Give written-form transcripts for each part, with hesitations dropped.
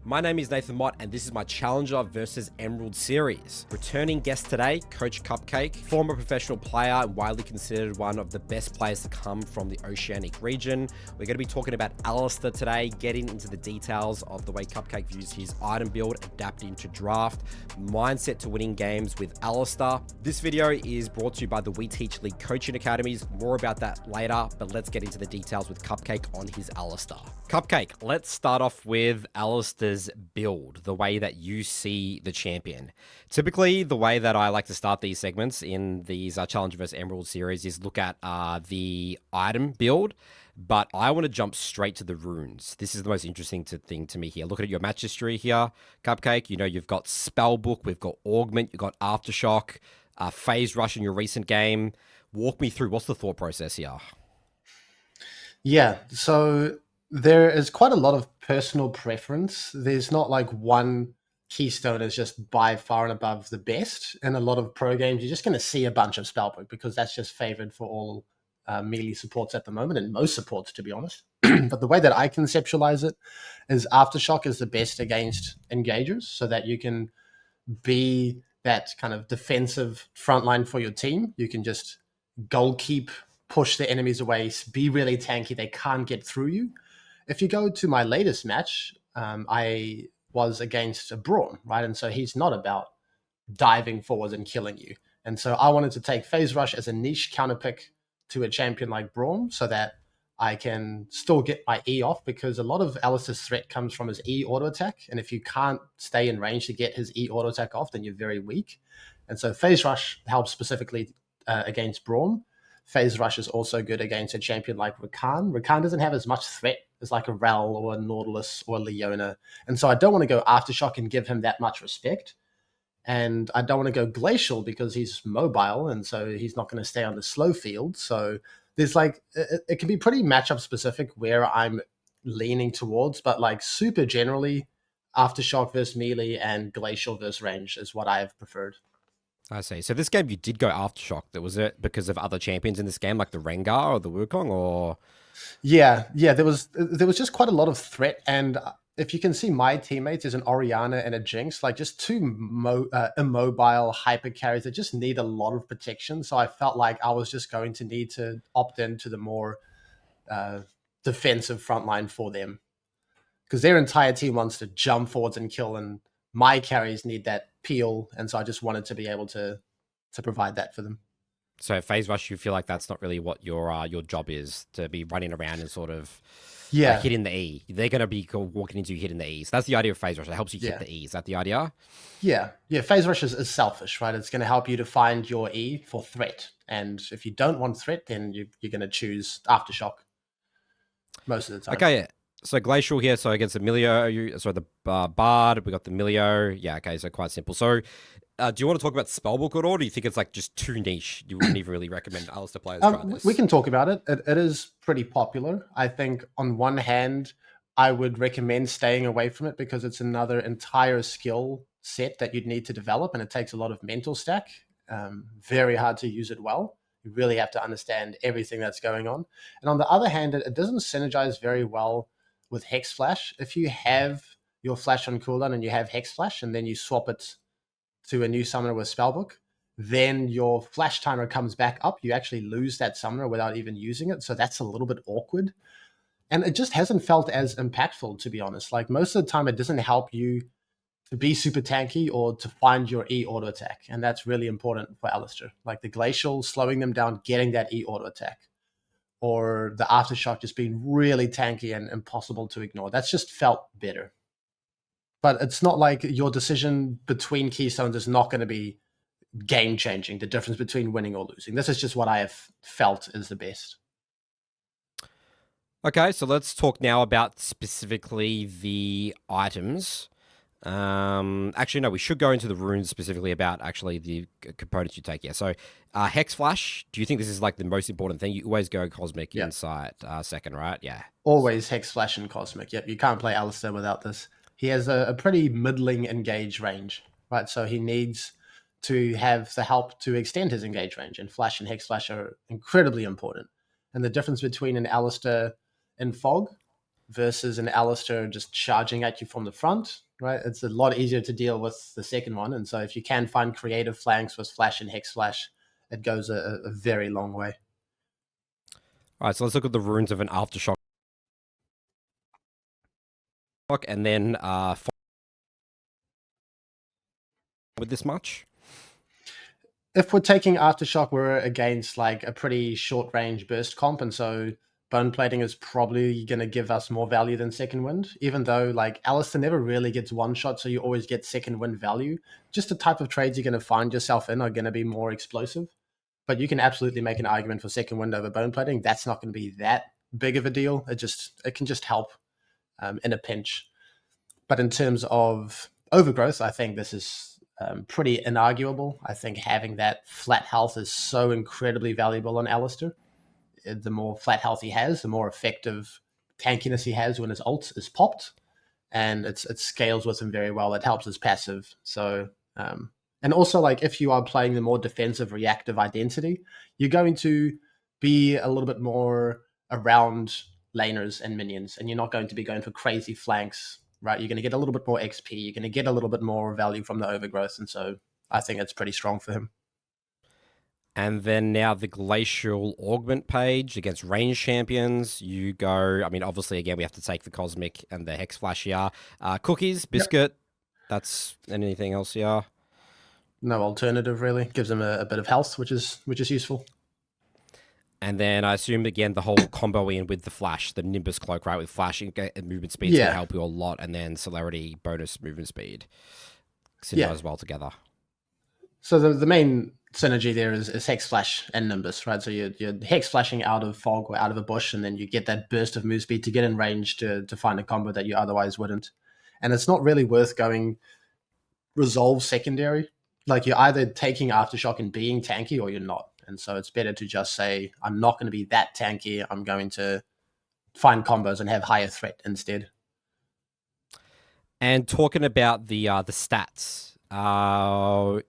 My name is Nathan Mott, and this is my Challenger versus Emerald series. Returning guest today, Coach Cupcake, former professional player and widely considered one of the best players to come from the Oceanic region. We're going to be talking about Alistar today, getting into the details of the way Cupcake views his item build, adapting to draft, mindset to winning games with Alistar. This video is brought to you by the We Teach League Coaching Academies. More about that later, but let's get into the details with Cupcake on his Alistar. Cupcake, let's start off with Alistar's build, the way that you see the champion. Typically, the way that I like to start these segments in these Challenger vs Emerald series is look at the item build, but I want to jump straight to the runes. This is the most interesting thing to me here. Looking at your match history here, Cupcake, you know, you've got Spellbook, we've got Augment, you've got Aftershock, Phase Rush in your recent game. Walk me through, what's the thought process here? Yeah, so there is quite a lot of personal preference. There's not like one keystone is just by far and above the best. In a lot of pro games, you're just going to see a bunch of Spellbook because that's just favored for all melee supports at the moment, and most supports, to be honest. But the way that I conceptualize it is Aftershock is the best against engagers, so that you can be that kind of defensive frontline for your team. You can just goal keep, push the enemies away, be really tanky. They can't get through you. If you go to my latest match, I was against a Braum, right? And so he's not about diving forward and killing you. And so I wanted to take Phase Rush as a niche counterpick to a champion like Braum so that I can still get my E off, because a lot of Alistar's threat comes from his E auto attack. And if you can't stay in range to get his E auto attack off, then you're very weak. And so Phase Rush helps specifically against Braum. Phase Rush is also good against a champion like Rakan. Rakan doesn't have as much threat as like a Rel or a Nautilus or a Leona. And so I don't want to go Aftershock and give him that much respect. And I don't want to go Glacial because he's mobile, and so he's not going to stay on the slow field. So there's like, it can be pretty matchup specific where I'm leaning towards, but like super generally, Aftershock versus melee and Glacial versus range is what I have preferred. I see. So this game you did go Aftershock. Was it because of other champions in this game, like the Rengar or the Wukong, or? Yeah. There was just quite a lot of threat, and if you can see my teammates, there's an Orianna and a Jinx, like just two immobile hyper carries that just need a lot of protection. So I felt like I was just going to need to opt into the more defensive frontline for them, because their entire team wants to jump forwards and kill, and my carries need that peel, and so I just wanted to be able to provide that for them. So Phase Rush, you feel like that's not really what your job is, to be running around and sort of hitting the E. They're going to be walking into you hitting the E. So that's the idea of Phase Rush. It helps you hit the E. Is that the idea? Yeah. Phase Rush is selfish, right? It's going to help you to find your E for threat. And if you don't want threat, then you're going to choose Aftershock most of the time. Okay, yeah. So Glacial here, so against the Milio, the Bard, we got the Milio. Yeah, okay, so quite simple. So do you want to talk about Spellbook at all, or do you think it's like just too niche? You wouldn't even really recommend Alistar players try this? We can talk about it. It is pretty popular. I think on one hand, I would recommend staying away from it because it's another entire skill set that you'd need to develop, and it takes a lot of mental stack. Very hard to use it well. You really have to understand everything that's going on. And on the other hand, it doesn't synergize very well with Hex Flash. If you have your flash on cooldown and you have Hex Flash and then you swap it to a new summoner with Spellbook, then your flash timer comes back up. You actually lose that summoner without even using it. So that's a little bit awkward. And it just hasn't felt as impactful, to be honest. Like most of the time, it doesn't help you to be super tanky or to find your E auto attack. And that's really important for Alistar. Like the Glacial, slowing them down, getting that E auto attack, or the Aftershock just being really tanky and impossible to ignore. That's just felt better. But it's not like your decision between keystones is not going to be game-changing, the difference between winning or losing. This is just what I have felt is the best. Okay, so let's talk now about specifically the items. Actually, no, we should go into the runes specifically about actually the components you take here. So, Hex Flash, do you think this is like the most important thing? You always go Cosmic Insight second, right? Yeah. Always Hex Flash and Cosmic. Yep, you can't play Alistar without this. He has a pretty middling engage range, right? So he needs to have the help to extend his engage range, and Flash and Hex Flash are incredibly important. And the difference between an Alistar in Fog versus an Alistar just charging at you from the front, right? It's a lot easier to deal with the second one. And so if you can find creative flanks with flash and hex flash, it goes a very long way. All right, so let's look at the runes of an aftershock, and then with this much. If we're taking aftershock, we're against like a pretty short range burst comp, and so bone plating is probably going to give us more value than second wind, even though like Alistar never really gets one shot, so you always get second wind value. Just the type of trades you're going to find yourself in are going to be more explosive. But you can absolutely make an argument for second wind over bone plating. That's not going to be that big of a deal. It can just help in a pinch. But in terms of overgrowth, I think this is pretty inarguable. I think having that flat health is so incredibly valuable on Alistar. The more flat health he has, the more effective tankiness he has when his ult is popped, and it scales with him very well. It helps his passive. So and also, like, if you are playing the more defensive reactive identity, you're going to be a little bit more around laners and minions, and you're not going to be going for crazy flanks, right? You're going to get a little bit more XP. You're going to get a little bit more value from the overgrowth, and so I think it's pretty strong for him. And then now the Glacial Augment page against range champions. You go, I mean, obviously, again, we have to take the Cosmic and the Hex Flash here. Cookies, Biscuit, that's anything else here? No alternative, really. Gives him a bit of health, which is useful. And then I assume, again, the whole combo in with the Flash, the Nimbus Cloak, right, with Flash and movement speed is going to help you a lot, and then Celerity, bonus movement speed. Synergize well together. So the main synergy there is Hex Flash and Nimbus, right? So you're Hex Flashing out of fog or out of a bush, and then you get that burst of move speed to get in range to find a combo that you otherwise wouldn't. And it's not really worth going Resolve secondary. Like, you're either taking Aftershock and being tanky, or you're not. And so it's better to just say, I'm not going to be that tanky. I'm going to find combos and have higher threat instead. And talking about the stats,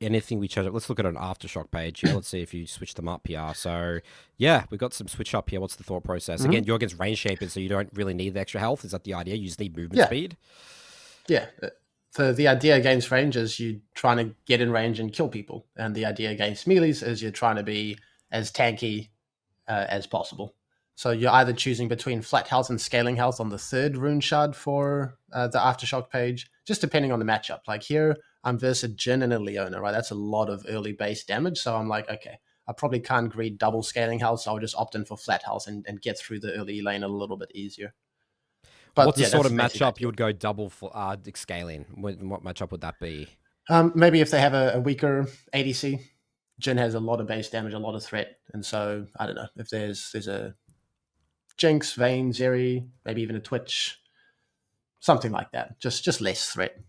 anything we change up. Let's look at an Aftershock page here. Let's see if you switch them up here. So yeah, we've got some switch up here. What's the thought process? Again, you're against range champions, so you don't really need the extra health. Is that the idea? You just need movement speed? Yeah. So the idea against range is you trying to get in range and kill people. And the idea against melees is you're trying to be as tanky as possible. So you're either choosing between flat health and scaling health on the third rune shard for the Aftershock page, just depending on the matchup. Like here, I'm versus Jhin and a Leona, right? That's a lot of early base damage. So I'm like, okay, I probably can't greed double scaling health, so I'll just opt in for flat health and get through the early lane a little bit easier. But what's the sort of matchup you would go double for scaling? What matchup would that be? Maybe if they have a weaker ADC. Jhin has a lot of base damage, a lot of threat. And so, I don't know, if there's a Jinx, Vayne, Zeri, maybe even a Twitch, something like that. Just less threat.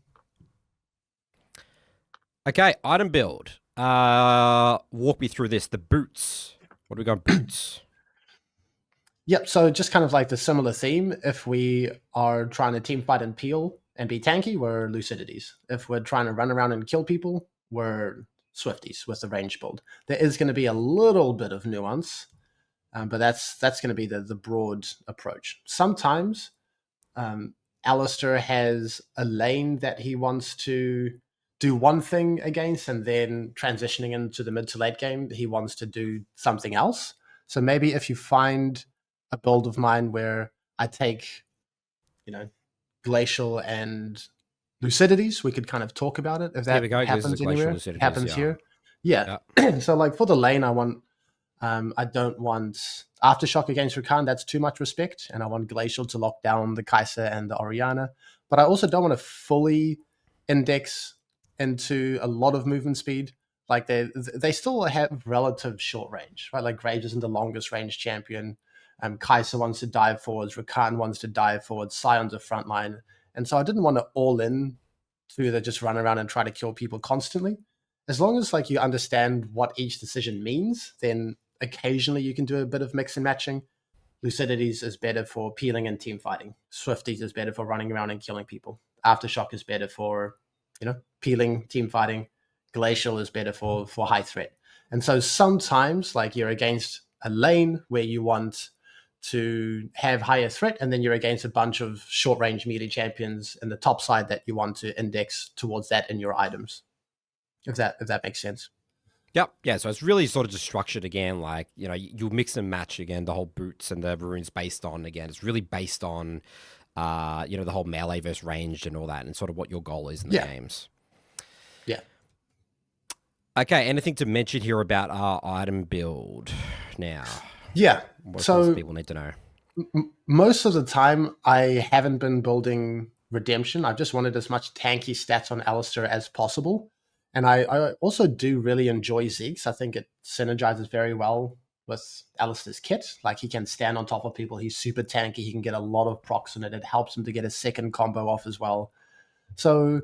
Okay, item build. Walk me through this. The boots. What do we got? Boots. Yep, so just kind of like the similar theme. If we are trying to team fight and peel and be tanky, we're Lucidities. If we're trying to run around and kill people, we're Swifties with the range build. There is going to be a little bit of nuance, but that's going to be the broad approach. Sometimes Alistar has a lane that he wants to do one thing against, and then transitioning into the mid to late game, he wants to do something else. So maybe if you find a build of mine where I take, Glacial and Lucidities, we could kind of talk about it if that happens anywhere. Happens here. Yeah. So like for the lane, I don't want Aftershock against Rakan. That's too much respect. And I want Glacial to lock down the Kai'Sa and the Orianna. But I also don't want to fully index into a lot of movement speed. Like they still have relative short range, right? Like Graves isn't the longest range champion. Kai'Sa wants to dive forwards. Rakan wants to dive forwards. Sion's a frontline. And so I didn't want to all in to either just run around and try to kill people constantly. As long as like you understand what each decision means, then occasionally you can do a bit of mix and matching. Lucidities is better for peeling and team fighting. Swifties is better for running around and killing people. Aftershock is better for, peeling, team fighting. Glacial is better for high threat. And so sometimes like you're against a lane where you want to have higher threat, and then you're against a bunch of short-range melee champions in the top side that you want to index towards that in your items. If that makes sense. Yep. Yeah. So it's really sort of just structured again, like, you know, you mix and match again the whole boots and the runes based on, again, it's really based on, you know, the whole melee versus ranged and all that, and sort of what your goal is in the games. Yeah. Okay. Anything to mention here about our item build now? Yeah. What so people need to know? Most of the time, I haven't been building Redemption. I just wanted as much tanky stats on Alistar as possible. And I also do really enjoy Zeke's. I think it synergizes very well with Alistar's kit. Like, he can stand on top of people. He's super tanky. He can get a lot of procs in it. It helps him to get a second combo off as well. So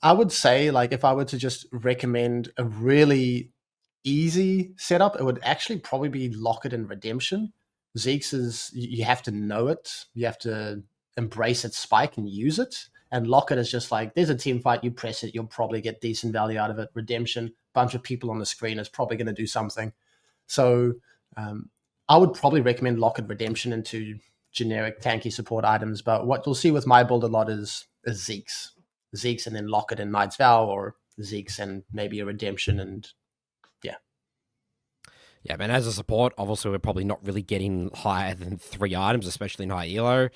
I would say, like, if I were to just recommend a really easy setup, it would actually probably be Locket and Redemption. Zeke's is, you have to know it. You have to embrace its spike and use it. And Locket is just like, there's a team fight, you press it, you'll probably get decent value out of it. Redemption, bunch of people on the screen is probably going to do something. So I would probably recommend Locket Redemption into generic tanky support items. But what you'll see with my build a lot is Zeke's. Zeke's and then Locket and Knight's Vow, or Zeke's and maybe a Redemption, and yeah, man, as a support, obviously we're probably not really getting higher than 3 items, especially in high-elo.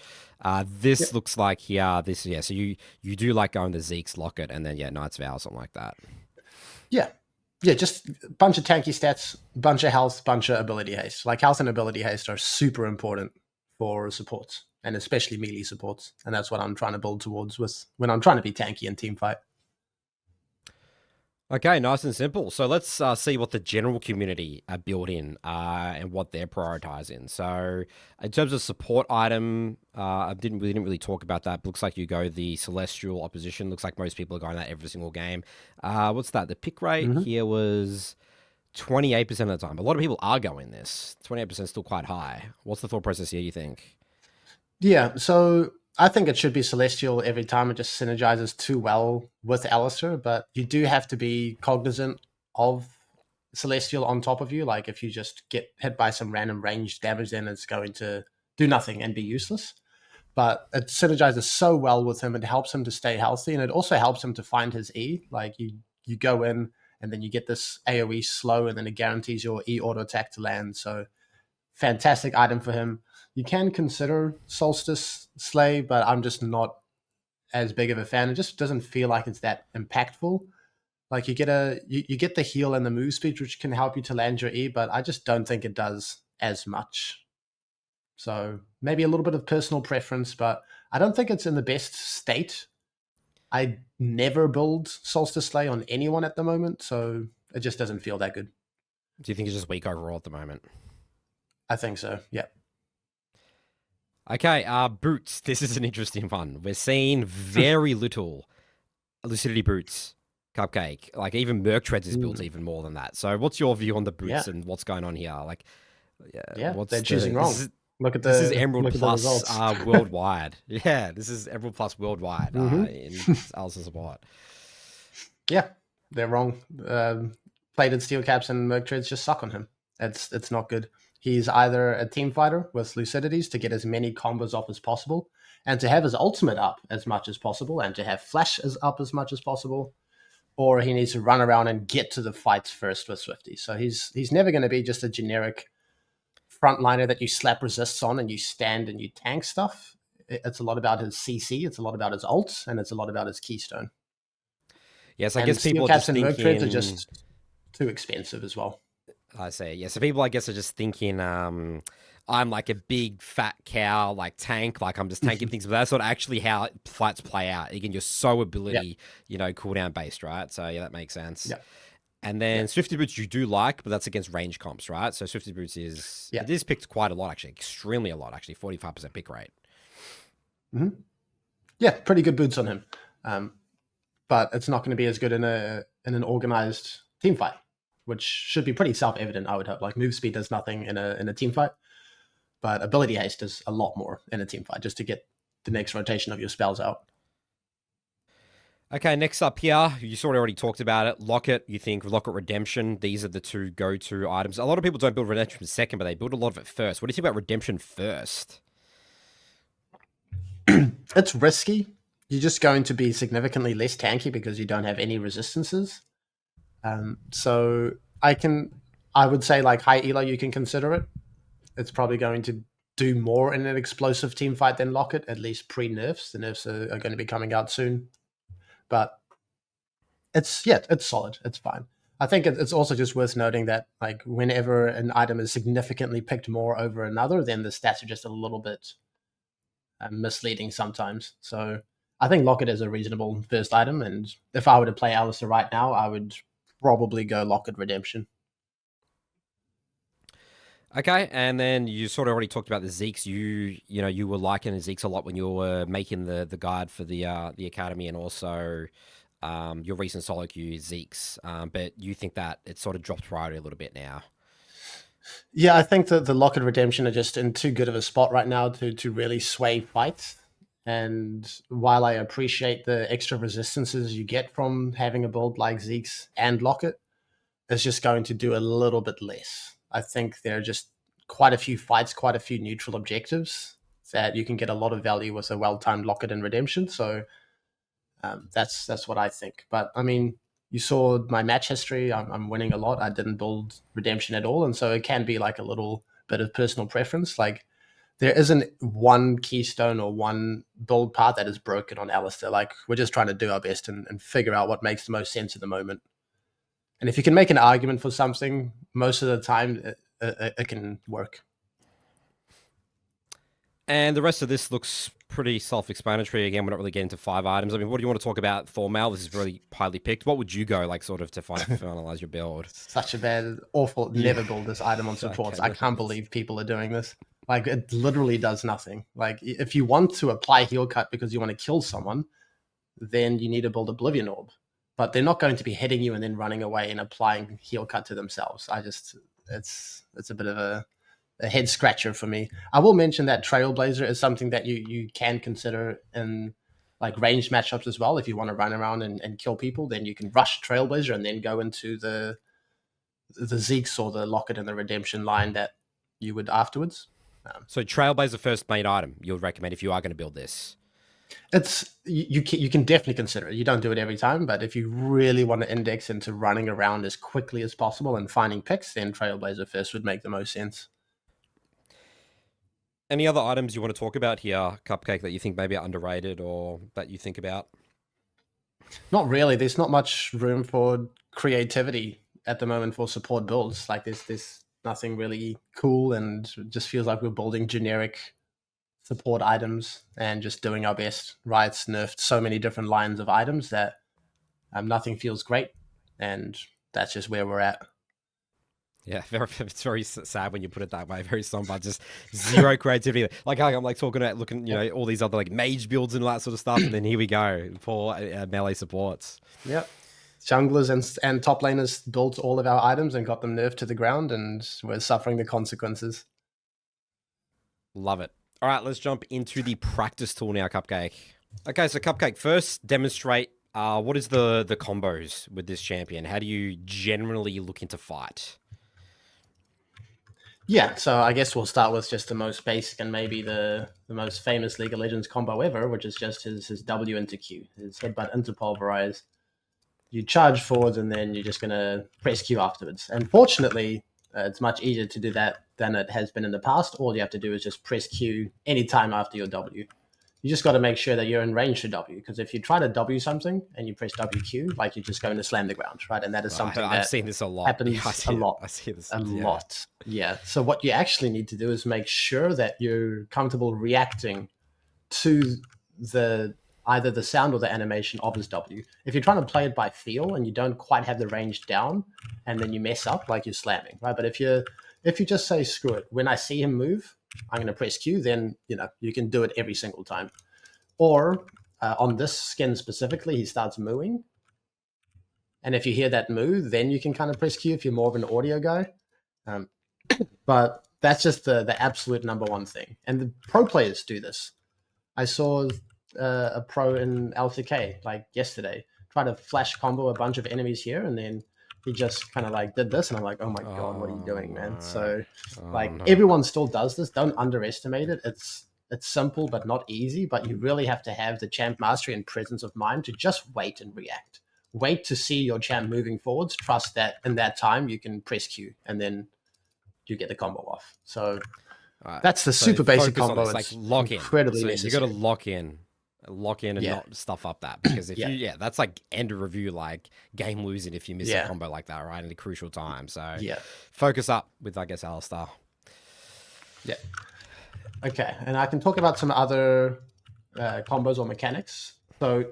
This looks like here, so you do like going to Zeke's, Locket, and then, Knight's Vow, something like that. Yeah, just a bunch of tanky stats, bunch of health, bunch of ability haste. Like, health and ability haste are super important for supports, and especially melee supports. And that's what I'm trying to build towards when I'm trying to be tanky in team fight. Okay, nice and simple. So let's see what the general community are building and what they're prioritizing. So in terms of support item, we didn't really talk about that. Looks like you go the Celestial Opposition. Looks like most people are going that every single game. What's that? The pick rate here was 28% of the time. A lot of people are going this. 28% is still quite high. What's the thought process here, you think? Yeah, so I think it should be Celestial every time. It just synergizes too well with Alistar, but you do have to be cognizant of Celestial on top of you. Like, if you just get hit by some random ranged damage, then it's going to do nothing and be useless. But it synergizes so well with him. It helps him to stay healthy, and it also helps him to find his E. Like, you go in, and then you get this AoE slow, and then it guarantees your E auto attack to land. So fantastic item for him. You can consider Solstice Slay, but I'm just not as big of a fan. It just doesn't feel like it's that impactful. Like, you get you get the heal and the move speed, which can help you to land your E, but I just don't think it does as much. So maybe a little bit of personal preference, but I don't think it's in the best state. I never build Solstice Slay on anyone at the moment, so it just doesn't feel that good. Do you think it's just weak overall at the moment? I think so, yeah. Okay, boots. This is an interesting one. We're seeing very little Lucidity boots, Cupcake. Like, even Merc Treads is built even more than that. So what's your view on the boots and what's going on here? Like, they're choosing wrong. This is Emerald Plus worldwide. Yeah, this is Emerald Plus worldwide in Alistar Support. Yeah, they're wrong. Plated steel caps and Merc Treads just suck on him. It's not good. He's either a team fighter with Lucidities to get as many combos off as possible, and to have his ultimate up as much as possible, and to have flash up as much as possible, or he needs to run around and get to the fights first with Swifty. So he's never going to be just a generic frontliner that you slap resists on and you stand and you tank stuff. It's a lot about his CC, it's a lot about his ult, and it's a lot about his keystone. Yes, I guess people are just thinking... Merc Treads are just too expensive as well. I see. Yeah, so people, I guess, are just thinking, I'm like a big fat cow, like tank, like I'm just tanking things, but that's not actually how fights play out. Again, you're so ability, cooldown based, right? So yeah, that makes sense. Yeah. And then Swifty Boots you do like, but that's against range comps, right? So Swifty Boots it is picked quite a lot, actually, extremely a lot, actually, 45% pick rate. Yeah, pretty good boots on him. But it's not going to be as good in an organized team fight, which should be pretty self-evident, I would hope. Like, move speed does nothing in a team fight, but ability haste does a lot more in a team fight, just to get the next rotation of your spells out. Okay, next up here, you sort of already talked about it. Locket, you think Locket Redemption. These are the two go-to items. A lot of people don't build Redemption second, but they build a lot of it first. What do you think about Redemption first? It's risky. You're just going to be significantly less tanky because you don't have any resistances. So I would say like high-elo, you can consider it. It's probably going to do more in an explosive team fight than Locket, at least pre-nerfs. The nerfs are going to be coming out soon. But it's solid. It's fine. I think it's also just worth noting that like whenever an item is significantly picked more over another, then the stats are just a little bit misleading sometimes. So I think Locket is a reasonable first item, and if I were to play Alistar right now, I would probably go Locket Redemption. Okay, and then you sort of already talked about the Zeeks. You were liking the Zeeks a lot when you were making the guide for the academy, and also your recent solo queue Zeeks. But you think that it's sort of dropped priority a little bit now. Yeah, I think that the Locket Redemption are just in too good of a spot right now to really sway fights. And while I appreciate the extra resistances you get from having a build like Zeke's and Locket, it's just going to do a little bit less. I think there are just quite a few fights, quite a few neutral objectives that you can get a lot of value with a well-timed Locket and Redemption. So that's what I think. But I mean, you saw my match history. I'm winning a lot. I didn't build Redemption at all, and so it can be like a little bit of personal preference. Like there isn't one keystone or one build part that is broken on Alistar. Like we're just trying to do our best and figure out what makes the most sense at the moment. And if you can make an argument for something, most of the time it can work. And the rest of this looks pretty self-explanatory. Again, we're not really getting into 5 items. I mean, what do you want to talk about? Thormal, this is really highly picked. What would you go, like, sort of to finalize your build? Such a bad, awful, never build this item on supports. Okay, I can't believe people are doing this. Like, it literally does nothing. Like, if you want to apply Heal Cut because you want to kill someone, then you need to build Oblivion Orb. But they're not going to be hitting you and then running away and applying Heal Cut to themselves. It's a bit of a head scratcher for me. I will mention that Trailblazer is something that you can consider in like ranged matchups as well. If you want to run around and kill people, then you can rush Trailblazer and then go into the Zeeks or the Locket and the Redemption line that you would afterwards. So Trailblazer first main item you would recommend if you are going to build this. It's you can definitely consider it. You don't do it every time, but if you really want to index into running around as quickly as possible and finding picks, then Trailblazer first would make the most sense. Any other items you want to talk about here, Cupcake, that you think maybe are underrated or that you think about? Not really. There's not much room for creativity at the moment for support builds. Like there's nothing really cool, and it just feels like we're building generic support items and just doing our best. Riot's nerfed so many different lines of items that nothing feels great, and that's just where we're at. Yeah, it's very sad when you put it that way. Very somber, just zero creativity. Like I'm like talking about looking, all these other like mage builds and all that sort of stuff, and then here we go for melee supports. Yep, junglers and top laners built all of our items and got them nerfed to the ground, and we're suffering the consequences. Love it. All right, let's jump into the practice tool now, Cupcake. Okay, so Cupcake, first demonstrate what is the combos with this champion. How do you generally look into fight? Yeah, so I guess we'll start with just the most basic and maybe the most famous League of Legends combo ever, which is just his W into Q, his headbutt into pulverize. You charge forwards and then you're just going to press Q afterwards. And fortunately, it's much easier to do that than it has been in the past. All you have to do is just press Q anytime after your W. You just got to make sure that you're in range for W, because if you try to W something and you press WQ, like you're just going to slam the ground, right? And that is something I've seen this a lot. Happens a lot. I see this a lot. Yeah. So what you actually need to do is make sure that you're comfortable reacting to either the sound or the animation of his W. If you're trying to play it by feel and you don't quite have the range down, and then you mess up, like you're slamming, right? But if you just say screw it, when I see him move, I'm going to press Q, then you can do it every single time. Or on this skin specifically, he starts mooing, and if you hear that moo, then you can kind of press Q if you're more of an audio guy. But that's just the absolute number one thing, and the pro players do this. I saw a pro in LCK like yesterday. Tried to flash combo a bunch of enemies here, and then he just kind of like did this, and I'm like, oh my god, what are you doing, man? So like everyone still does this. Don't underestimate it. It's simple but not easy. But you really have to have the champ mastery and presence of mind to just wait and react. Wait to see your champ moving forwards. Trust that in that time you can press Q, and then you get the combo off. So that's the super basic combo. It's like lock in. Incredibly so necessary. You got to lock in and not stuff up that, because if you that's like end of review, like game losing if you miss a combo like that, right, at a crucial time. So focus up with, I guess, Alistar. Yeah. Okay, and I can talk about some other combos or mechanics. So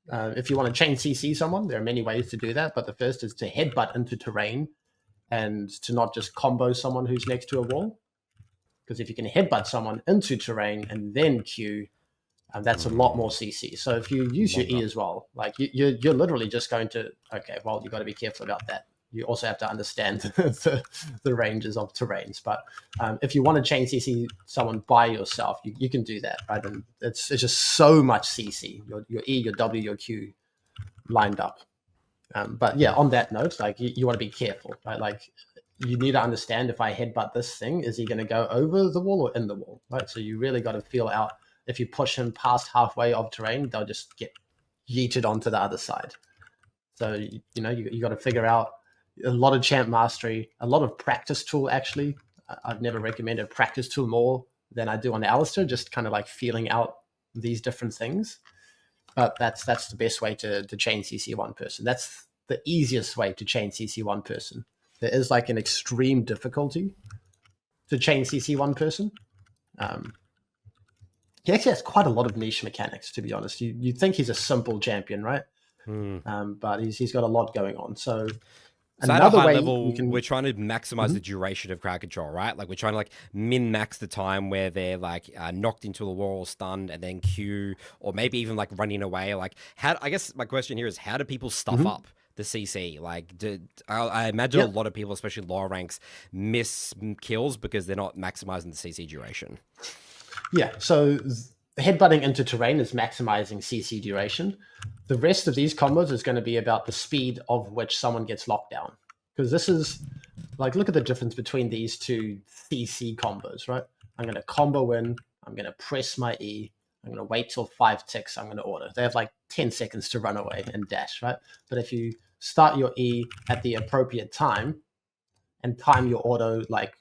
if you want to chain CC someone, there are many ways to do that, but the first is to headbutt into terrain and to not just combo someone who's next to a wall. Because if you can headbutt someone into terrain and then Q, that's a lot more CC. So if you use your E as well, like you're literally just going to, okay, well, you've got to be careful about that. You also have to understand the ranges of terrains. But if you want to chain CC someone by yourself, you can do that, right? And it's just so much CC, your E, your W, your Q lined up. But yeah, on that note, like you want to be careful, right? Like you need to understand, if I headbutt this thing, is he going to go over the wall or in the wall, right? So you really got to feel out. If you push him past halfway of terrain, they'll just get yeeted onto the other side. So, you know, you got to figure out a lot of champ mastery, a lot of practice tool, actually. I've never recommended practice tool more than I do on Alistar, just kind of like feeling out these different things. But that's the best way to chain CC one person. That's the easiest way to chain CC one person. There is like an extreme difficulty to chain CC one person. He actually has quite a lot of niche mechanics, to be honest. You'd think he's a simple champion, right? But he's got a lot going on. So at a high level, we're trying to maximize the duration of crowd control, right? Like we're trying to like min-max the time where they're like knocked into the wall, stunned, and then Q, or maybe even like running away. Like I guess my question here is, how do people stuff up the CC? Like, I imagine a lot of people, especially lower ranks, miss kills because they're not maximizing the CC duration. Yeah, so headbutting into terrain is maximizing CC duration. The rest of these combos is going to be about the speed of which someone gets locked down. Because this is, like, look at the difference between these two CC combos, right? I'm going to combo in, I'm going to press my E, I'm going to wait till 5 ticks, I'm going to auto. They have like 10 seconds to run away and dash, right? But if you start your E at the appropriate time and time your auto, like,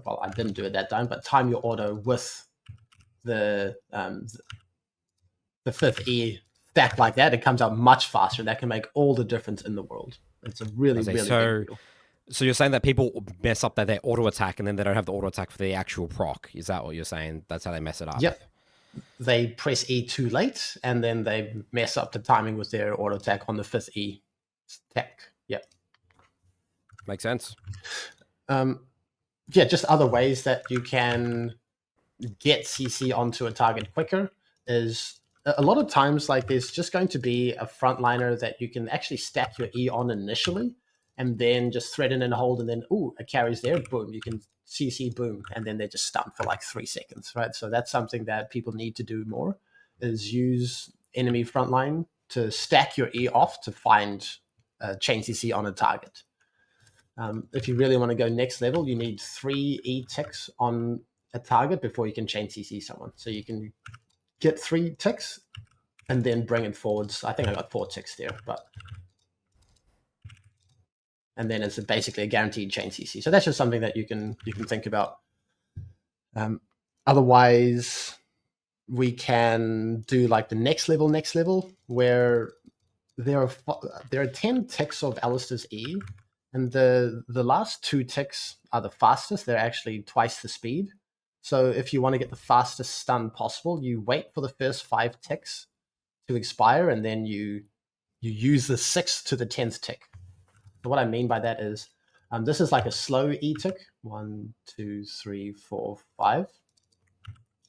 well, I didn't do it that time, but time your auto with the 5th E stack like that, it comes out much faster. That can make all the difference in the world. It's a really big deal. So you're saying that people mess up their auto attack and then they don't have the auto attack for the actual proc. Is that what you're saying? That's how they mess it up? Yep. They press E too late and then they mess up the timing with their auto attack on the 5th E stack. Yep. Makes sense. Yeah, just other ways that you can get CC onto a target quicker is a lot of times, like, there's just going to be a frontliner that you can actually stack your E on initially and then just thread in and hold, and then, ooh, it carries there, boom, you can CC, boom, and then they're just stunned for like 3 seconds, right? So that's something that people need to do more, is use enemy frontline to stack your E off to find chain CC on a target. If you really want to go next level, you need 3 E ticks on a target before you can chain CC someone. So you can get 3 ticks and then bring it forwards. I think I got 4 ticks there, but and then it's basically a guaranteed chain CC. So that's just something that you can think about. Otherwise, we can do like the next level, where there are 10 ticks of Alistar's E, and the last 2 ticks are the fastest. They're actually twice the speed. So if you want to get the fastest stun possible, you wait for the first 5 ticks to expire, and then you use the 6th to the 10th tick. So what I mean by that is, this is like a slow E tick. 1, 2, 3, 4, 5.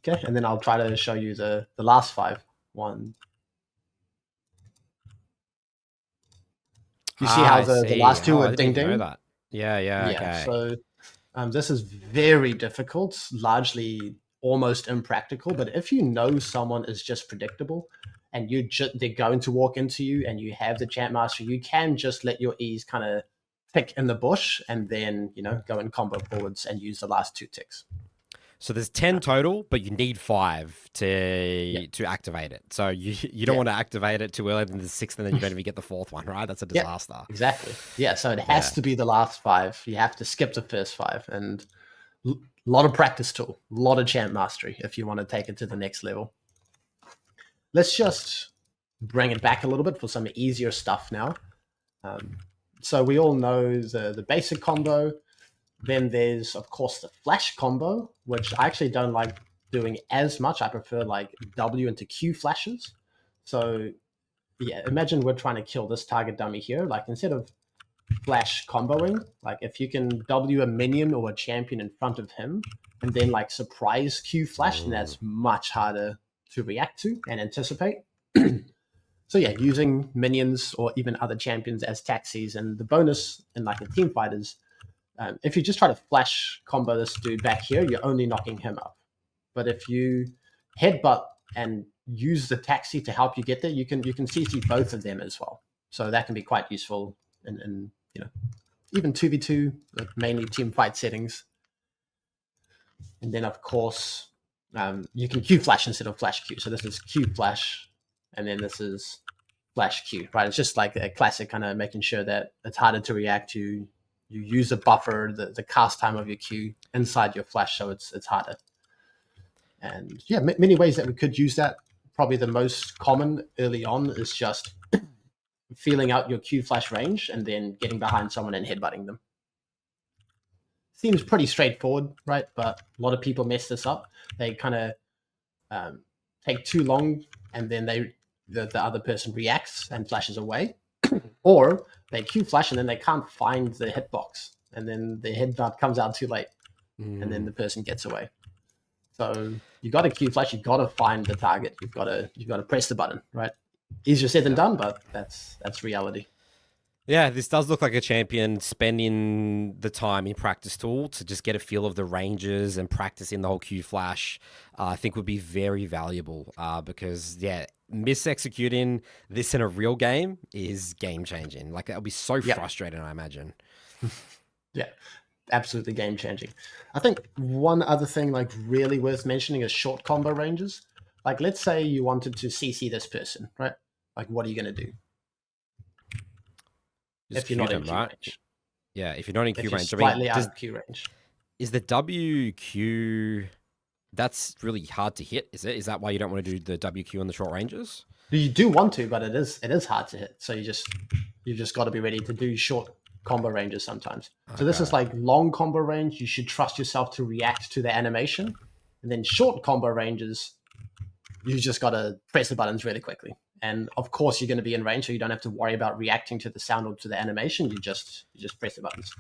Okay, and then I'll try to show you the last 5. 1. You see how the last 2 are ding ding? Yeah, okay. So this is very difficult, largely almost impractical. But if you know someone is just predictable and they're going to walk into you and you have the champ mastery, you can just let your E's kind of tick in the bush and then, you know, go and combo forwards and use the last 2 ticks. So there's 10 total, but you need 5 to activate it. So you don't want to activate it too early, then the 6th, and then you don't even get the 4th one, right? That's a disaster. Yeah, exactly. Yeah, so it has to be the last 5. You have to skip the first 5, and a lot of practice tool, a lot of champ mastery if you want to take it to the next level. Let's just bring it back a little bit for some easier stuff now. So we all know the basic combo. Then there's, of course, the flash combo, which I actually don't like doing as much. I prefer like W into Q flashes. So yeah, imagine we're trying to kill this target dummy here. Like instead of flash comboing, like if you can W a minion or a champion in front of him and then like surprise Q flash, then that's much harder to react to and anticipate. So yeah, using minions or even other champions as taxis, and the bonus in like a team fight is if you just try to flash combo this dude back here, you're only knocking him up. But if you headbutt and use the taxi to help you get there, you can CC both of them as well. So that can be quite useful in you know, even 2v2, like mainly team fight settings. And then of course you can Q flash instead of flash Q. So this is Q flash, and then this is flash Q, right? It's just like a classic kind of making sure that it's harder to react to. You use a buffer, the cast time of your Q inside your flash, so it's harder. And yeah, many ways that we could use that. Probably the most common early on is just feeling out your Q flash range and then getting behind someone and headbutting them. Seems pretty straightforward, right? But a lot of people mess this up. They kind of take too long, and then the other person reacts and flashes away. Or they Q flash and then they can't find the hitbox, and then the headbutt comes out too late, and then the person gets away. So you got to Q flash, you got to find the target, you've got to press the button, right? Easier said than done, but that's reality. Yeah, this does look like a champion spending the time in practice tool to just get a feel of the ranges and practicing the whole Q flash. I think would be very valuable because mis-executing this in a real game is game changing. Like that would be so frustrating, I imagine. Yeah, absolutely game changing. I think one other thing like really worth mentioning is short combo ranges. Like let's say you wanted to CC this person, right? Like what are you going to do? Just if you're not in Q range. Yeah, if you're not in Q range. Slightly out of Q range. Is the WQ... That's really hard to hit, is it? Is that why you don't want to do the WQ on the short ranges? You do want to, but it is hard to hit. So you've just got to be ready to do short combo ranges sometimes. Okay. So this is like long combo range. You should trust yourself to react to the animation. And then short combo ranges, you just got to press the buttons really quickly. And of course, you're going to be in range, so you don't have to worry about reacting to the sound or to the animation. You just press the buttons.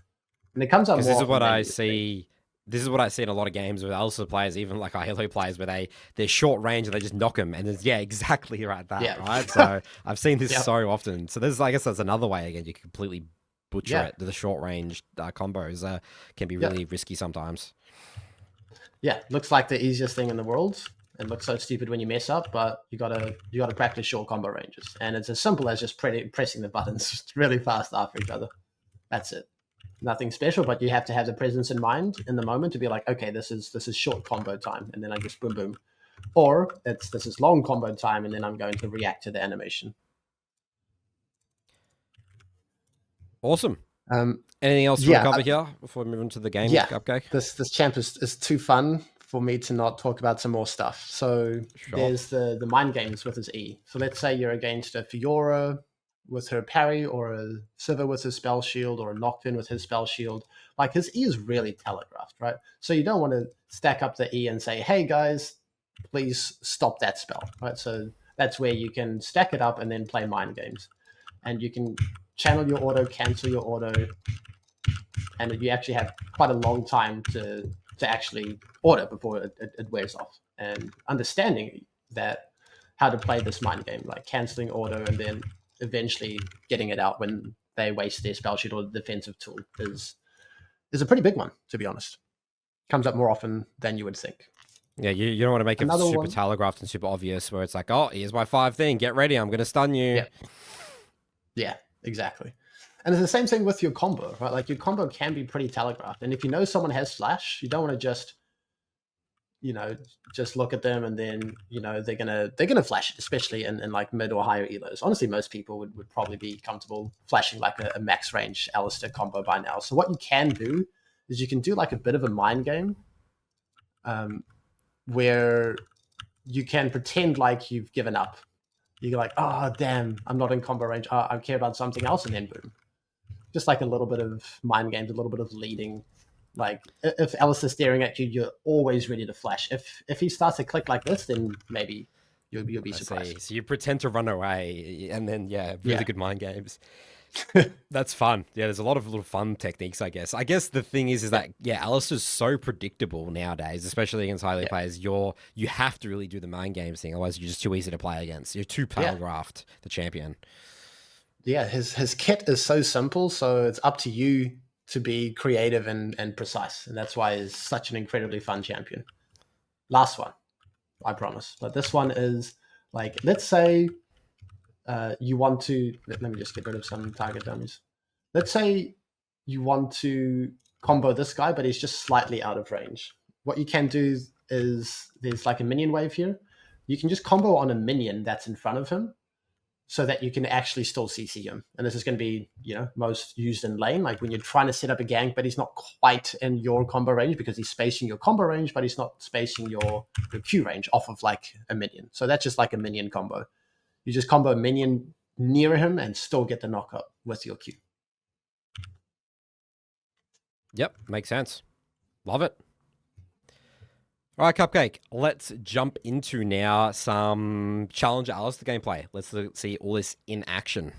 And it comes out more. This is what I see. This is what I see in a lot of games with Alistar players, even like high-elo players, where they're short range and they just knock them. And there's, exactly right. Right. So I've seen this so often. So I guess that's another way again. You can completely butcher it. The short range combos can be really risky sometimes. Yeah, looks like the easiest thing in the world. It looks so stupid when you mess up, but you gotta practice short combo ranges, and it's as simple as just pressing the buttons just really fast after each other. That's it. Nothing special, but you have to have the presence in mind in the moment to be like, okay, this is short combo time, and then I just boom boom, or this is long combo time, and then I'm going to react to the animation. Awesome. Anything else you want to cover here before we move into the game? Cupcake? This champ is too fun for me to not talk about some more stuff. So there's the mind games with his E. So let's say you're against a Fiora with her parry, or a Sivir with his spell shield, or a Nocturne with his spell shield. Like his E is really telegraphed, right? So you don't want to stack up the E and say, hey guys, please stop that spell, right? So that's where you can stack it up and then play mind games. And you can channel your auto, cancel your auto, and you actually have quite a long time to actually order before it wears off. And understanding that how to play this mind game, like canceling auto and then eventually getting it out when they waste their spell sheet or defensive tool is a pretty big one, to be honest. Comes up more often than you would think. Yeah, you don't want to make it Another super one. telegraphed and super obvious where it's like, oh, here's my 5 thing. Get ready. I'm going to stun you. Yeah. Yeah, exactly. And it's the same thing with your combo, right? Like your combo can be pretty telegraphed. And if you know someone has flash, you don't want to just, you know, just look at them and then, you know, they're gonna flash it, especially in like mid or higher elos. Honestly, most people would probably be comfortable flashing like a max range Alistar combo by now. So what you can do is you can do like a bit of a mind game, where you can pretend like you've given up. You're like, oh damn, I'm not in combo range. Oh, I care about something else, and then boom. Just like a little bit of mind games, a little bit of leading. Like if Alistair's staring at you, you're always ready to flash. If he starts to click like this, then maybe you'll be surprised. So you pretend to run away, and then really good mind games. That's fun. Yeah, there's a lot of little fun techniques, I guess. I guess the thing is that Alistar's so predictable nowadays, especially against highly players. You have to really do the mind games thing, otherwise you're just too easy to play against. You're too telegraphed, the champion. Yeah, his kit is so simple, so it's up to you to be creative and precise, and that's why he's such an incredibly fun champion. Last one, I promise. But this one is like, let's say you want to. Let me just get rid of some target dummies. Let's say you want to combo this guy, but he's just slightly out of range. What you can do is there's like a minion wave here. You can just combo on a minion that's in front of him, so that you can actually still CC him. And this is going to be, you know, most used in lane, like when you're trying to set up a gank, but he's not quite in your combo range because he's spacing your combo range, but he's not spacing your Q range off of like a minion. So that's just like a minion combo. You just combo a minion near him and still get the knockup with your Q. Yep, makes sense. Love it. All right, Cupcake, let's jump into now some Challenger Alistar gameplay. Let's see all this in action.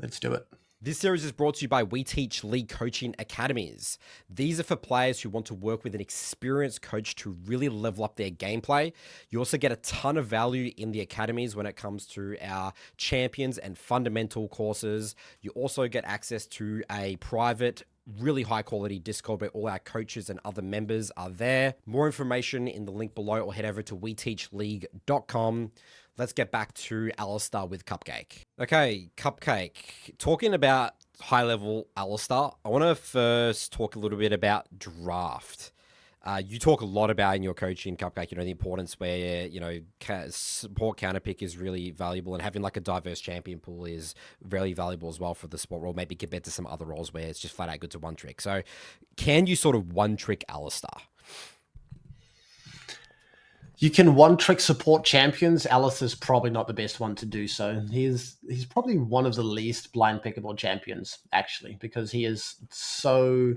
Let's do it. This series is brought to you by We Teach League Coaching Academies. These are for players who want to work with an experienced coach to really level up their gameplay. You also get a ton of value in the academies when it comes to our champions and fundamental courses. You also get access to a private, really high quality Discord where all our coaches and other members are there. More information in the link below, or head over to weteachleague.com. Let's get back to Alistar with Cupcake. Okay, Cupcake, talking about high level Alistar, I want to first talk a little bit about draft. You talk a lot about in your coaching, Cupcake, you know, the importance where, you know, support counterpick is really valuable, and having like a diverse champion pool is really valuable as well for the support role, maybe compared to some other roles where it's just flat out good to one trick. So can you sort of one trick Alistar? You can one trick support champions. Alistar's probably not the best one to do so. He's probably one of the least blind pickable champions, actually, because he is so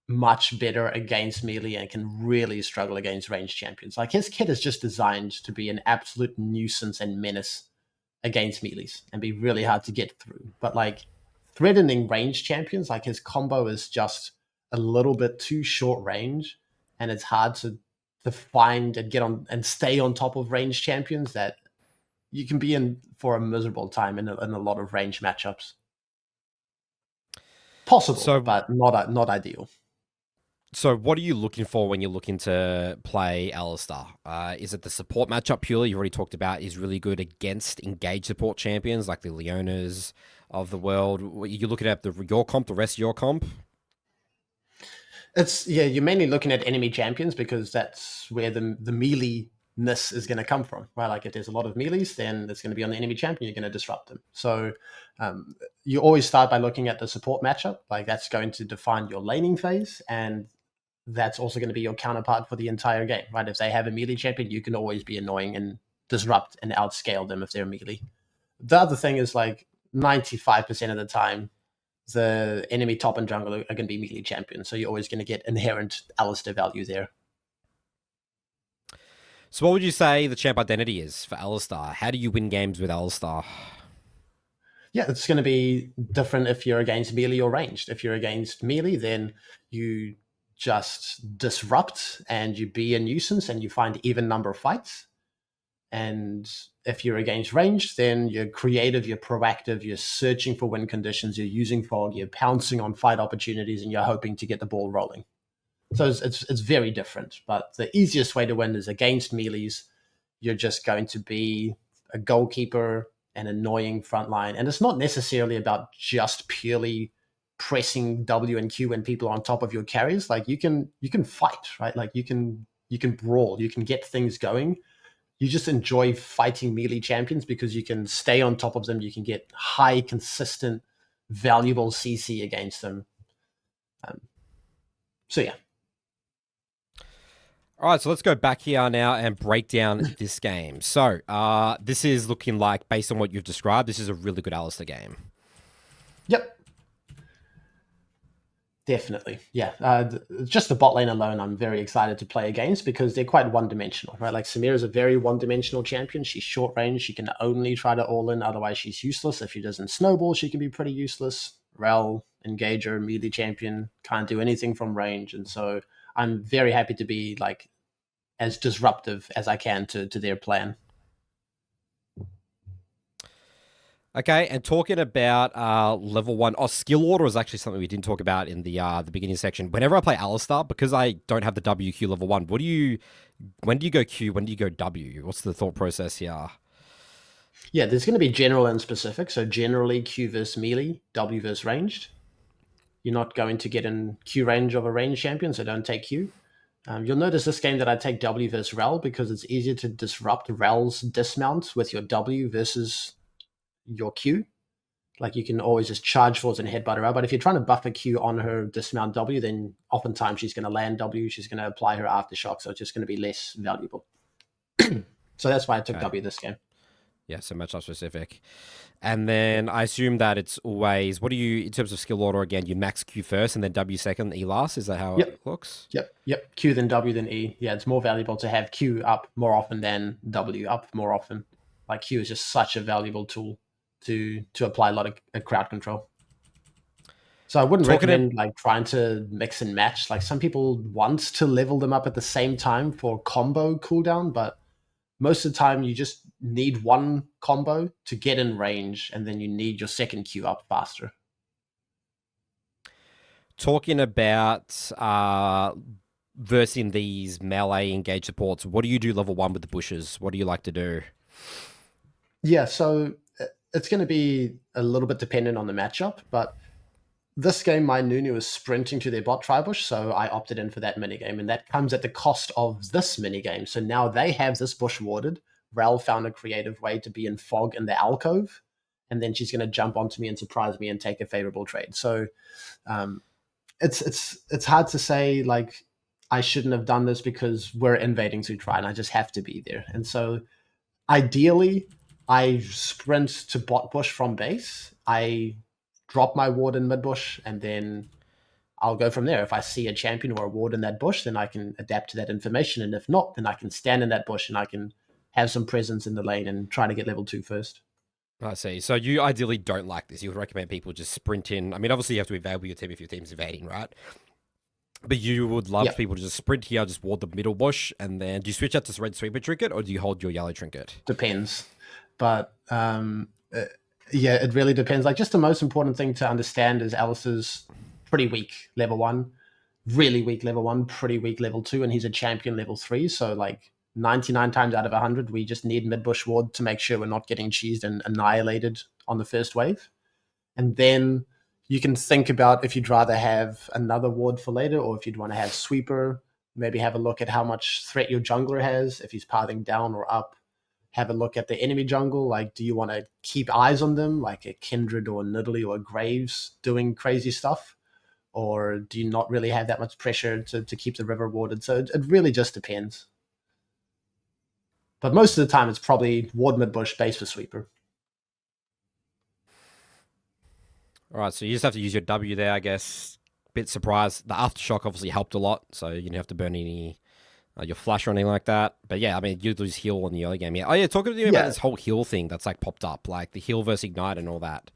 much better against melee and can really struggle against ranged champions. Like his kit is just designed to be an absolute nuisance and menace against melees and be really hard to get through. But like threatening ranged champions, like his combo is just a little bit too short range, and it's hard to find and get on and stay on top of ranged champions that you can be in for a miserable time in a lot of range matchups. Possible, but not ideal. So what are you looking for when you're looking to play Alistar? Is it the support matchup purely? You already talked about is really good against engaged support champions like the Leonas of the world. You're looking at your comp, the rest of your comp? You're mainly looking at enemy champions because that's where the melee-ness is going to come from, right? Like if there's a lot of melees, then it's going to be on the enemy champion, you're going to disrupt them. So you always start by looking at the support matchup. Like that's going to define your laning phase, and that's also going to be your counterpart for the entire game, right? If they have a melee champion, you can always be annoying and disrupt and outscale them if they're melee. The other thing is like 95% of the time, the enemy top and jungle are going to be melee champions. So you're always going to get inherent Alistar value there. So what would you say the champ identity is for Alistar? How do you win games with Alistar? Yeah, it's going to be different if you're against melee or ranged. If you're against melee, then you just disrupt and you be a nuisance and you find even number of fights. And if you're against ranged, then you're creative, you're proactive, you're searching for win conditions, you're using fog, you're pouncing on fight opportunities, and you're hoping to get the ball rolling. So it's very different. But the easiest way to win is against melees. You're just going to be a goalkeeper, an annoying front line. And it's not necessarily about just purely pressing W and Q when people are on top of your carries. Like you can fight, right? Like you can brawl, you can get things going. You just enjoy fighting melee champions because you can stay on top of them. You can get high, consistent, valuable CC against them. So yeah. All right, so let's go back here now and break down this game. So this is looking like, based on what you've described, this is a really good Alistar game. Yep. Definitely. Yeah. Just the bot lane alone, I'm very excited to play against because they're quite one-dimensional, right? Like Samira is a very one-dimensional champion. She's short range. She can only try to all in. Otherwise, she's useless. If she doesn't snowball, she can be pretty useless. Rel, engager, melee champion, can't do anything from range. And so I'm very happy to be like as disruptive as I can to their plan. Okay, and talking about level 1, skill order is actually something we didn't talk about in the beginning section. Whenever I play Alistar, because I don't have the WQ level 1, when do you go Q, when do you go W? What's the thought process here? Yeah, there's going to be general and specific. So generally Q versus melee, W versus ranged. You're not going to get in Q range of a ranged champion, so don't take Q. You'll notice this game that I take W versus Rel because it's easier to disrupt Rel's dismount with your W versus your Q. Like you can always just charge forwards and headbutt her out. But if you're trying to buff a Q on her dismount W, then oftentimes she's going to land W. She's going to apply her aftershock. So it's just going to be less valuable. So that's why I took W this game. Yeah, so matchup specific. And then I assume that it's always, what do you, in terms of skill order again, you max Q first and then W second, E last? Is that how it looks? Yep. Q then W then E. Yeah, it's more valuable to have Q up more often than W up more often. Like Q is just such a valuable tool to apply a lot of crowd control. So I wouldn't recommend like trying to mix and match. Like some people want to level them up at the same time for combo cooldown, but most of the time you just need one combo to get in range, and then you need your second Q up faster. Talking about versing these melee engage supports, what do you do level 1 with the bushes? What do you like to do? Yeah, so it's going to be a little bit dependent on the matchup, but this game, my Nunu is sprinting to their bot tribush, so I opted in for that minigame, and that comes at the cost of this minigame. So now they have this bush warded. Rel found a creative way to be in fog in the alcove, and then she's going to jump onto me and surprise me and take a favorable trade. So it's hard to say, like, I shouldn't have done this because we're invading Sutrai, and I just have to be there. And so ideally, I sprint to bot bush from base. I drop my ward in mid bush, and then I'll go from there. If I see a champion or a ward in that bush, then I can adapt to that information. And if not, then I can stand in that bush and I can have some presence in the lane and try to get level 2 first. I see. So you ideally don't like this. You would recommend people just sprint in. I mean, obviously you have to evade with your team if your team's evading, right? But you would love people to just sprint here, just ward the middle bush, and then do you switch out to red sweeper trinket or do you hold your yellow trinket? Depends. But yeah, it really depends. Like, just the most important thing to understand is Alistar's pretty weak level 1, really weak level 1, pretty weak level 2, and he's a champion level 3. So like 99 times out of 100, we just need mid-bush ward to make sure we're not getting cheesed and annihilated on the first wave. And then you can think about if you'd rather have another ward for later, or if you'd want to have sweeper, maybe have a look at how much threat your jungler has, if he's pathing down or up. Have a look at the enemy jungle. Like, do you want to keep eyes on them, like a Kindred or a Nidalee or a Graves doing crazy stuff? Or do you not really have that much pressure to keep the river warded? So it really just depends. But most of the time, it's probably ward mid bush, base for sweeper. All right, so you just have to use your W there, I guess. Bit surprised. The aftershock obviously helped a lot, so you didn't have to burn any your flash or anything like that. But yeah, I mean, you lose heal in the early game. Yeah. Oh yeah, talking to you about this whole heal thing that's like popped up, like the heal versus ignite and all that.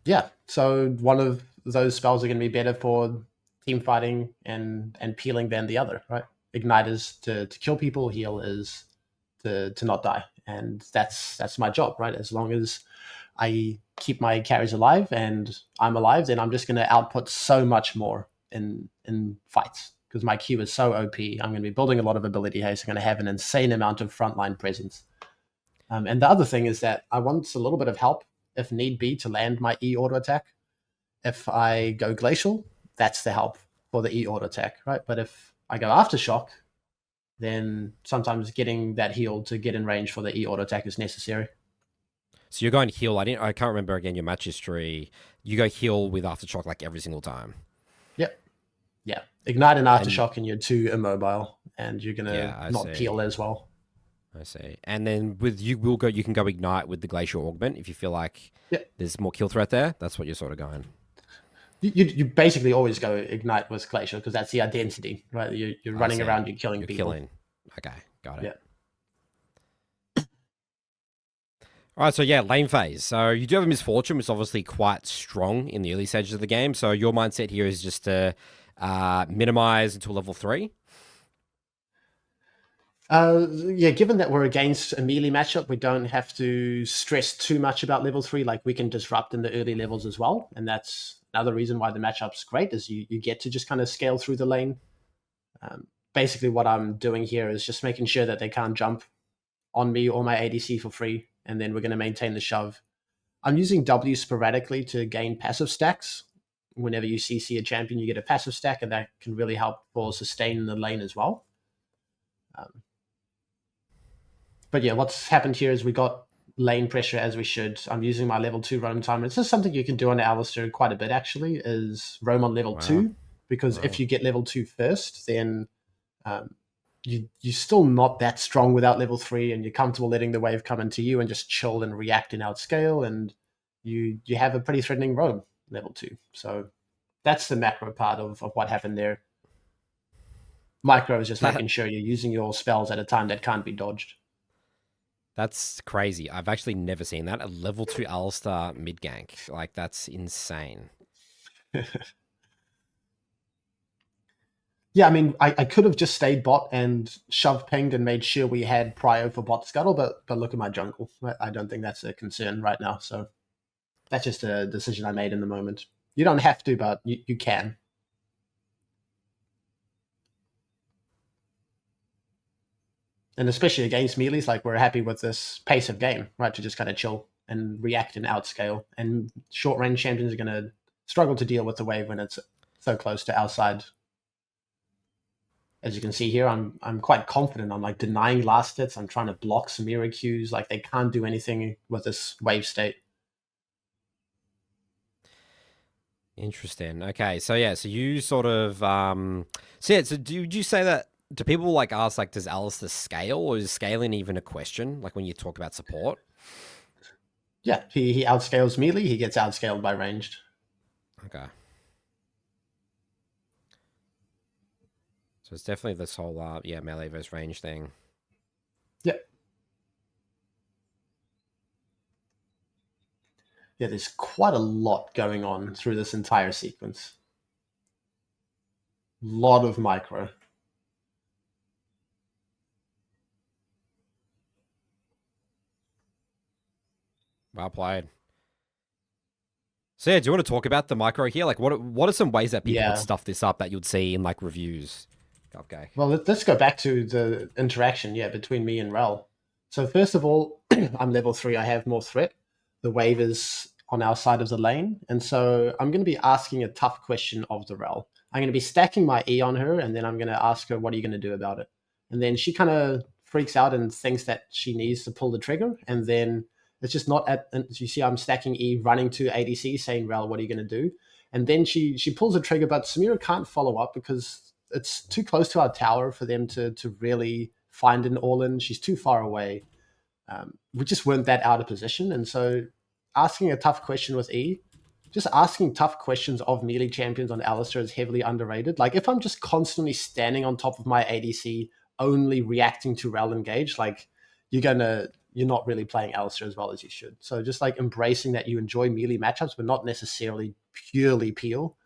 Yeah, so one of those spells are going to be better for team fighting and peeling than the other, right? Ignite is to kill people, heal is to not die. And that's my job, right? As long as I keep my carries alive and I'm alive, then I'm just going to output so much more in fights because my Q is so OP. I'm going to be building a lot of ability haste. I'm going to have an insane amount of frontline presence. And the other thing is that I want a little bit of help, if need be, to land my E auto attack. If I go glacial, that's the help for the E auto attack, right? But if I go aftershock, then sometimes getting that heal to get in range for the E auto attack is necessary. So you're going heal. I can't remember again your match history. You go heal with aftershock like every single time. Yep. Yeah. Ignite and aftershock, and you're too immobile, and you're gonna not peel as well. I see. And then you can go ignite with the glacial augment if you feel like there's more kill threat there. That's what you're sort of going. You basically always go ignite with glacial because that's the identity, right? You're running around, you're killing people. Okay, got it. Yeah. All right, so lane phase. So you do have a misfortune, which is obviously quite strong in the early stages of the game. So your mindset here is just to minimize until level 3. Given that we're against a melee matchup, we don't have to stress too much about level 3. Like, we can disrupt in the early levels as well, and that's another reason why the matchup's great, is you get to just kind of scale through the lane. Basically, what I'm doing here is just making sure that they can't jump on me or my ADC for free, and then we're going to maintain the shove. I'm using W sporadically to gain passive stacks. Whenever you CC a champion, you get a passive stack, and that can really help for sustain in the lane as well. But yeah, what's happened here is we got lane pressure as we should. I'm using my level 2 roam timer. It's just something you can do on Alistar quite a bit, actually, is roam on level 2. Because if you get level 2 first, then you're still not that strong without level 3, and you're comfortable letting the wave come into you and just chill and react and outscale, and you have a pretty threatening roam level 2. So that's the macro part of what happened there. Micro is just making sure you're using your spells at a time that can't be dodged. That's crazy. I've actually never seen that. A level 2 Alistar mid gank. Like, that's insane. Yeah, I mean, I could have just stayed bot and shove pinged and made sure we had prio for bot scuttle, but look at my jungle. I don't think that's a concern right now. So that's just a decision I made in the moment. You don't have to, but you can. And especially against melees, like, we're happy with this pace of game, right? To just kind of chill and react and outscale. And short range champions are going to struggle to deal with the wave when it's so close to our side. As you can see here, I'm quite confident. I'm like denying last hits. I'm trying to block Samira Qs. Like, they can't do anything with this wave state. Interesting. Okay, so you sort of so do you say that? Do people like ask, like, does Alistar scale, or is scaling even a question? Like, when you talk about support? Yeah, he outscales melee. He gets outscaled by ranged. Okay. So it's definitely this whole melee versus range thing. Yeah. Yeah, there's quite a lot going on through this entire sequence. Lot of micro. Well played. So do you want to talk about the micro here? Like, what are some ways that people would stuff this up that you'd see in, like, reviews? Cupcake. Well, let's go back to the interaction, between me and Rel. So first of all, I'm level 3. I have more threat. The wave is on our side of the lane, and so I'm going to be asking a tough question of the Rel. I'm going to be stacking my E on her, and then I'm going to ask her, what are you going to do about it? And then she kind of freaks out and thinks that she needs to pull the trigger, and then it's just not you see I'm stacking E, running to ADC, saying, Rel, what are you going to do? And then she pulls the trigger, but Samira can't follow up because it's too close to our tower for them to really find an all-in. She's too far away. We just weren't that out of position. And so asking a tough question with E, just asking tough questions of melee champions on Alistar is heavily underrated. Like, if I'm just constantly standing on top of my ADC, only reacting to Rel engage, like, you're not really playing Alistar as well as you should. So just like embracing that you enjoy melee matchups, but not necessarily purely peel,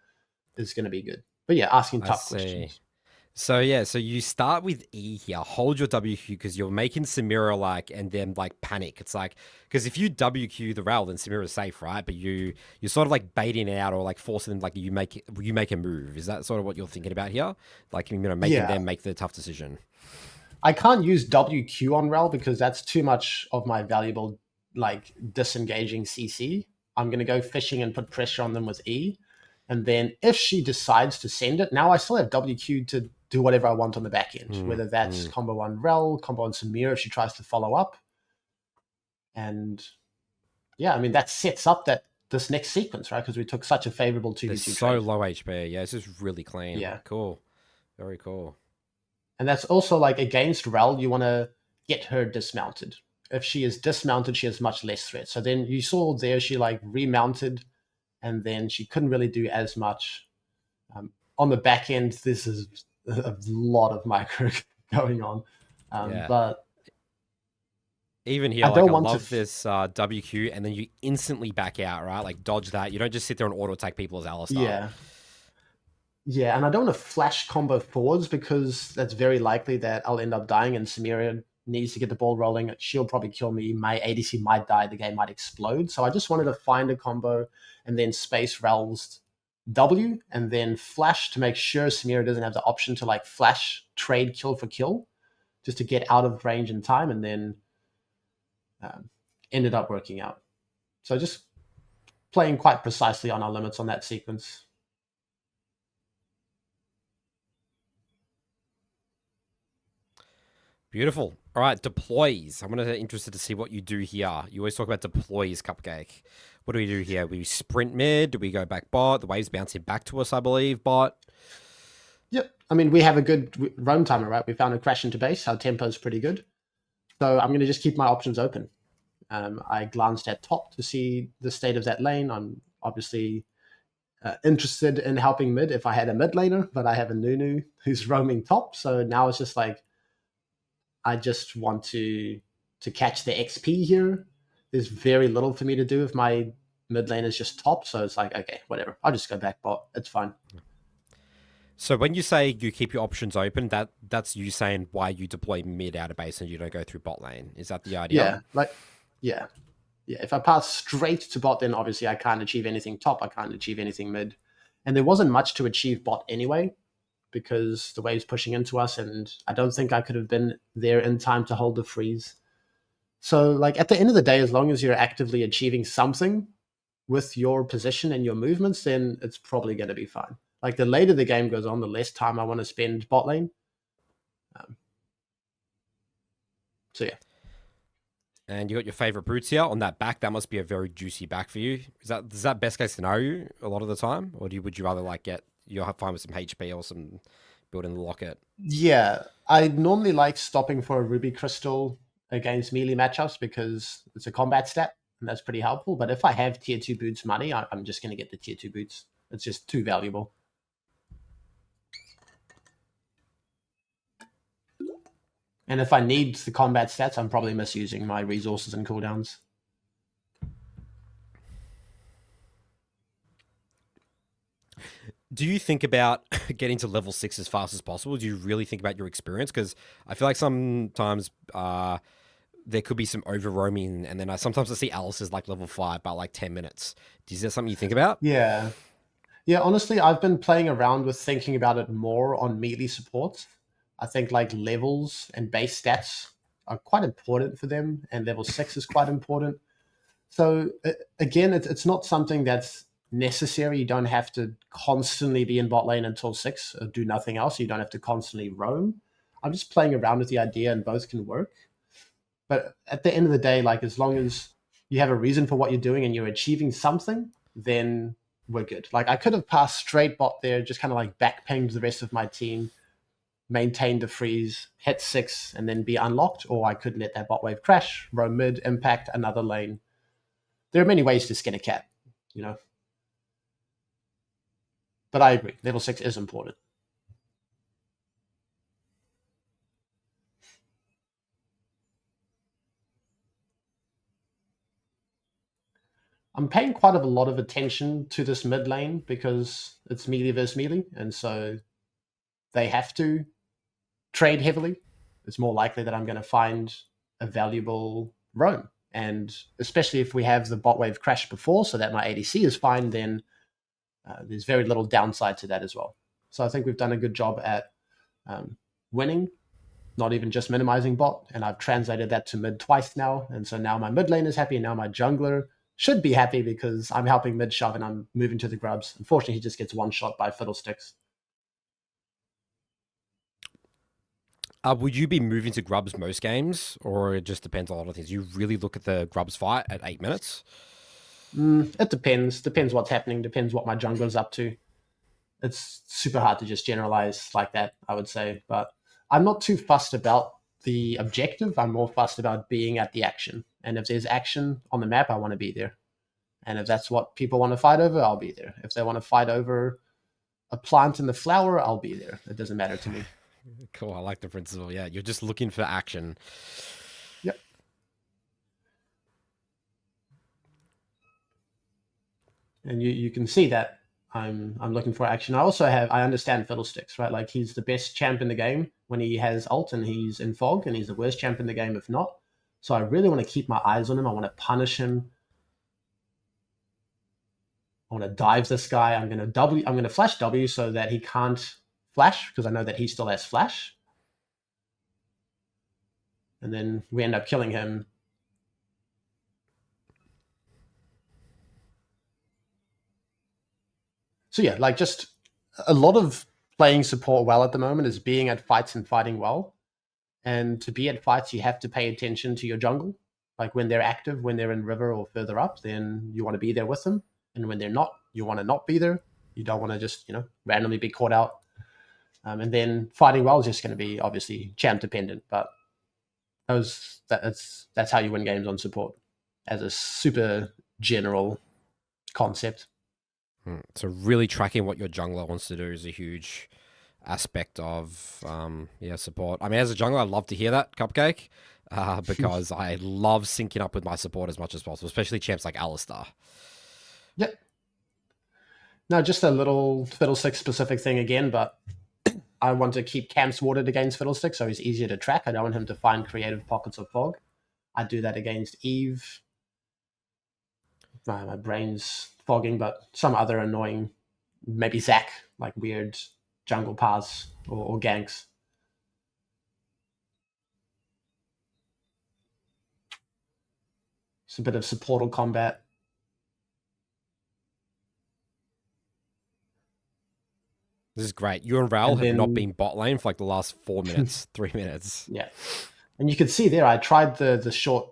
is going to be good. But yeah, asking tough questions. So yeah, so you start with E here. Hold your WQ because you're making Samira like and then like panic. It's like because if you WQ the rail, then Samira's safe, right? But you're sort of like baiting it out or like forcing them like you make a move. Is that sort of what you're thinking about here? Like making Yeah. them make the tough decision. I can't use WQ on Rel because that's too much of my valuable, like, disengaging CC. I'm going to go fishing and put pressure on them with E. And then if she decides to send it, now I still have WQ to do whatever I want on the back end, whether that's combo on Rel, combo on Samir if she tries to follow up. And yeah, I mean, that sets up this next sequence, right? Because we took such a favorable 2v2 They're trade. so low HP. Yeah, this is really clean. Yeah. Cool. Very cool. And that's also like against Rel, you want to get her dismounted. If she is dismounted, she has much less threat. So then you saw there she like remounted, and then she couldn't really do as much. On the back end, this is a lot of micro going on. Yeah. But even here, I like don't I want love to. this WQ, and then you instantly back out, right? Like dodge that. You don't just sit there and auto attack people as Alistar. Yeah. Yeah, and I don't want to flash combo forwards because that's very likely that I'll end up dying and Samira needs to get the ball rolling. She'll probably kill me. My ADC might die. The game might explode. So I just wanted to find a combo and then space Rel's W and then flash to make sure Samira doesn't have the option to like flash trade kill for kill just to get out of range in time, and then ended up working out. So just playing quite precisely on our limits on that sequence. Beautiful. All right, deploys. I'm interested to see what you do here. You always talk about deploys, Cupcake. What do we do here? We sprint mid. Do we go back bot? The wave's bouncing back to us, I believe. Bot. Yep. I mean, we have a good run timer, right? We found a crash into base. Our tempo is pretty good. So I'm going to just keep my options open. I glanced at top to see the state of that lane. I'm obviously interested in helping mid if I had a mid laner, but I have a Nunu who's roaming top. So now it's just like, I just want to catch the XP here. There's very little for me to do if my mid lane is just top. So it's like, okay, whatever. I'll just go back bot. It's fine. So when you say you keep your options open, that's you saying why you deploy mid out of base and you don't go through bot lane. Is that the idea? Yeah. If I pass straight to bot, then obviously I can't achieve anything top. I can't achieve anything mid. And there wasn't much to achieve bot anyway, because the wave's pushing into us, and I don't think I could have been there in time to hold the freeze. So, like, at the end of the day, as long as you're actively achieving something with your position and your movements, then it's probably going to be fine. Like, the later the game goes on, the less time I want to spend bot lane. So, yeah. And you got your favorite brutes here on that back. That must be a very juicy back for you. Is that best case scenario a lot of the time, or would you rather like you'll have fun with some HP or some building the locket? Yeah, I normally like stopping for a Ruby Crystal against melee matchups because it's a combat stat, and that's pretty helpful. But if I have tier 2 boots money, I'm just going to get the tier 2 boots. It's just too valuable. And if I need the combat stats, I'm probably misusing my resources and cooldowns. Do you think about getting to level 6 as fast as possible? Do you really think about your experience? Because I feel like sometimes there could be some over roaming, and then sometimes I see Alice is like level 5 by like 10 minutes. Is that something you think about? Yeah. Yeah, honestly, I've been playing around with thinking about it more on melee support. I think like levels and base stats are quite important for them, and level 6 is quite important. So again, it's not something that's necessary. You don't have to constantly be in bot lane until 6 or do nothing else. You don't have to constantly roam. I'm just playing around with the idea, and both can work. But at the end of the day, like, as long as you have a reason for what you're doing and you're achieving something, then we're good. Like, I could have passed straight bot there, just kind of like back pinged the rest of my team, maintained the freeze, hit 6, and then be unlocked. Or I could let that bot wave crash, roam mid, impact another lane. There are many ways to skin a cat, you know. But I agree, level 6 is important. I'm paying quite a lot of attention to this mid lane because it's melee versus melee, and so they have to trade heavily, it's more likely that I'm going to find a valuable roam. And especially if we have the bot wave crash before so that my ADC is fine, then there's very little downside to that as well. So I think we've done a good job at winning, not even just minimizing bot. And I've translated that to mid twice now. And so now my mid lane is happy. And now my jungler should be happy because I'm helping mid shove and I'm moving to the grubs. Unfortunately, he just gets one shot by fiddlesticks. Would you be moving to grubs most games, or it just depends on a lot of things? You really look at the grubs fight at 8 minutes? It depends. Depends what's happening. Depends what my jungler's up to. It's super hard to just generalize like that, I would say. But I'm not too fussed about the objective. I'm more fussed about being at the action. And if there's action on the map, I want to be there. And if that's what people want to fight over, I'll be there. If they want to fight over a plant in the flower, I'll be there. It doesn't matter to me. Cool. I like the principle. Yeah, you're just looking for action. Yep. And you can see that I'm looking for action. I understand fiddlesticks, right? Like he's the best champ in the game when he has ult and he's in fog, and he's the worst champ in the game if not. So I really want to keep my eyes on him. I want to punish him. I want to dive this guy. I'm going to flash W so that he can't flash because I know that he still has flash. And then we end up killing him. So yeah, like just a lot of playing support well at the moment is being at fights and fighting well. And to be at fights, you have to pay attention to your jungle. Like when they're active, when they're in river or further up, then you want to be there with them. And when they're not, you want to not be there. You don't want to just, randomly be caught out. And then fighting well is just going to be obviously champ dependent, but that's how you win games on support as a super general concept. So really tracking what your jungler wants to do is a huge aspect of support. I mean, as a jungler, I love to hear that, Cupcake, because I love syncing up with my support as much as possible, especially champs like Alistar. Yep. No, just a little Fiddlestick specific thing again, but I want to keep Camps watered against Fiddlestick so he's easier to track. I don't want him to find creative pockets of fog. I do that against Eve. My brain's fogging, but some other annoying, maybe Zac, like weird jungle paths or ganks. It's a bit of supportal combat. This is great. You and Raul have not been bot lane for like the last 4 minutes, 3 minutes. Yeah. And you can see there, I tried the short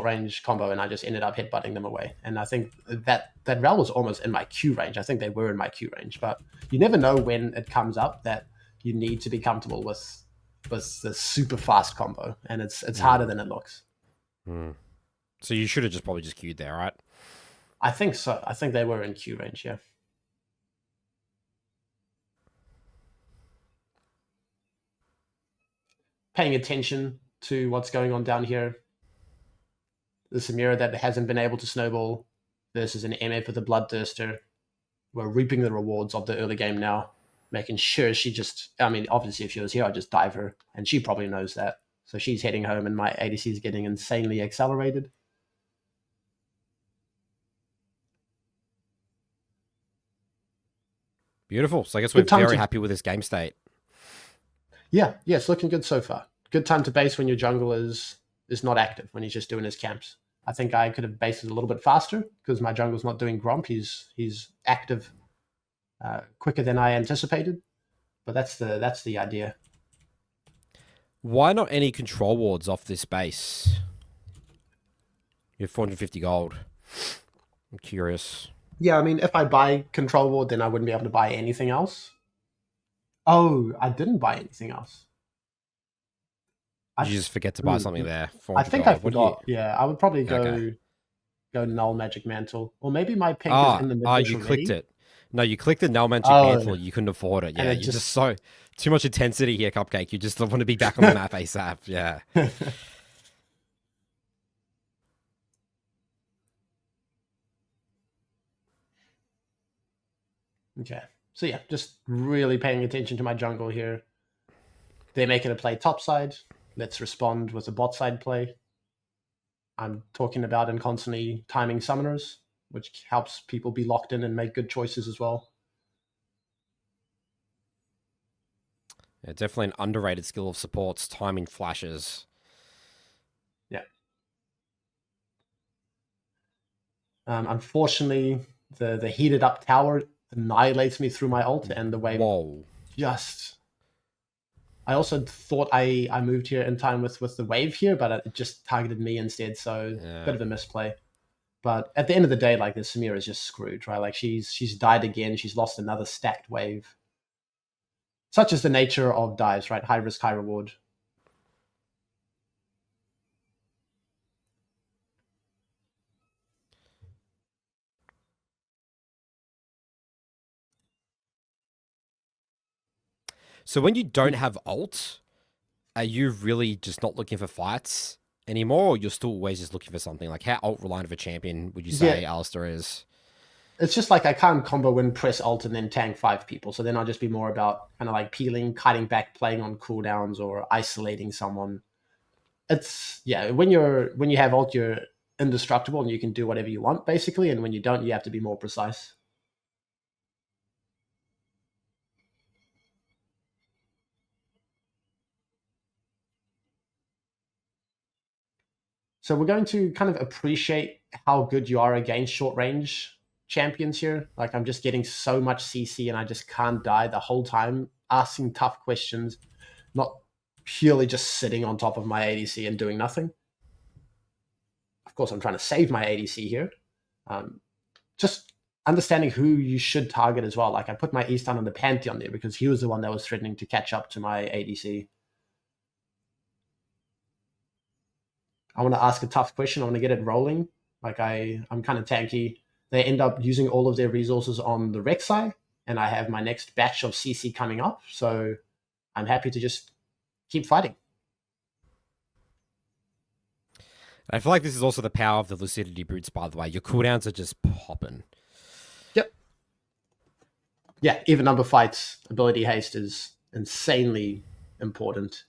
range combo and I just ended up headbutting them away. And I think that Raul was almost in my Q range. I think they were in my Q range, but you never know when it comes up that you need to be comfortable with the super fast combo. And it's harder than it looks. So you should have probably just queued there, right? I think so. I think they were in Q range, yeah. Paying attention to what's going on down here. The Samira that hasn't been able to snowball versus an MF with a Bloodthirster. We're reaping the rewards of the early game now, making sure obviously if she was here, I'd just dive her, and she probably knows that. So she's heading home and my ADC is getting insanely accelerated. Beautiful. So I guess we're very happy with this game state. Yeah, it's looking good so far. Good time to base when your jungle is not active, when he's just doing his camps. I think I could have based it a little bit faster because my jungle's not doing Gromp. He's active quicker than I anticipated, but that's the idea. Why not any control wards off this base? You have 450 gold. I'm curious. Yeah, I mean, if I buy control ward, then I wouldn't be able to buy anything else. Oh, I didn't buy anything else. You just forget to buy something there. I think I forgot. Yeah, I would probably go Null Magic Mantle. Or maybe my pink is in the middle. You clicked it. No, you clicked the Null Magic Mantle. You couldn't afford it. Yeah, you're just so... Too much intensity here, Cupcake. You just want to be back on the map ASAP. Yeah. Okay. So yeah, just really paying attention to my jungle here. They're making a play topside. Let's respond with a bot side play. I'm talking about and constantly timing summoners, which helps people be locked in and make good choices as well. Yeah, definitely an underrated skill of supports, timing flashes. Yeah. Unfortunately, the heated up tower annihilates me through my ult, and the wave just... I also thought I moved here in time with the wave here, but it just targeted me instead, so bit of a misplay. But at the end of the day, like, the Samira is just screwed, right? Like, she's died again, she's lost another stacked wave. Such is the nature of dives, right? High risk, high reward. So when you don't have ult, are you really just not looking for fights anymore, or you're still always just looking for something? Like, how ult reliant of a champion would you say Alistar is? It's just like I can't combo and press ult and then tank 5 people. So then I'll just be more about kind of like peeling, kiting back, playing on cooldowns, or isolating someone. It's, yeah, when you have ult, you're indestructible and you can do whatever you want, basically. And when you don't, you have to be more precise. So we're going to kind of appreciate how good you are against short range champions here. Like, I'm just getting so much CC and I just can't die the whole time, asking tough questions, not purely just sitting on top of my ADC and doing nothing. Of course, I'm trying to save my ADC here. Just understanding who you should target as well. Like, I put my East on the Pantheon there because he was the one that was threatening to catch up to my ADC. I want to ask a tough question. I want to get it rolling. Like, I'm kind of tanky. They end up using all of their resources on the Rek'Sai, and I have my next batch of CC coming up. So I'm happy to just keep fighting. I feel like this is also the power of the Lucidity Boots, by the way. Your cooldowns are just popping. Yep. Yeah, even number fights, ability haste is insanely important.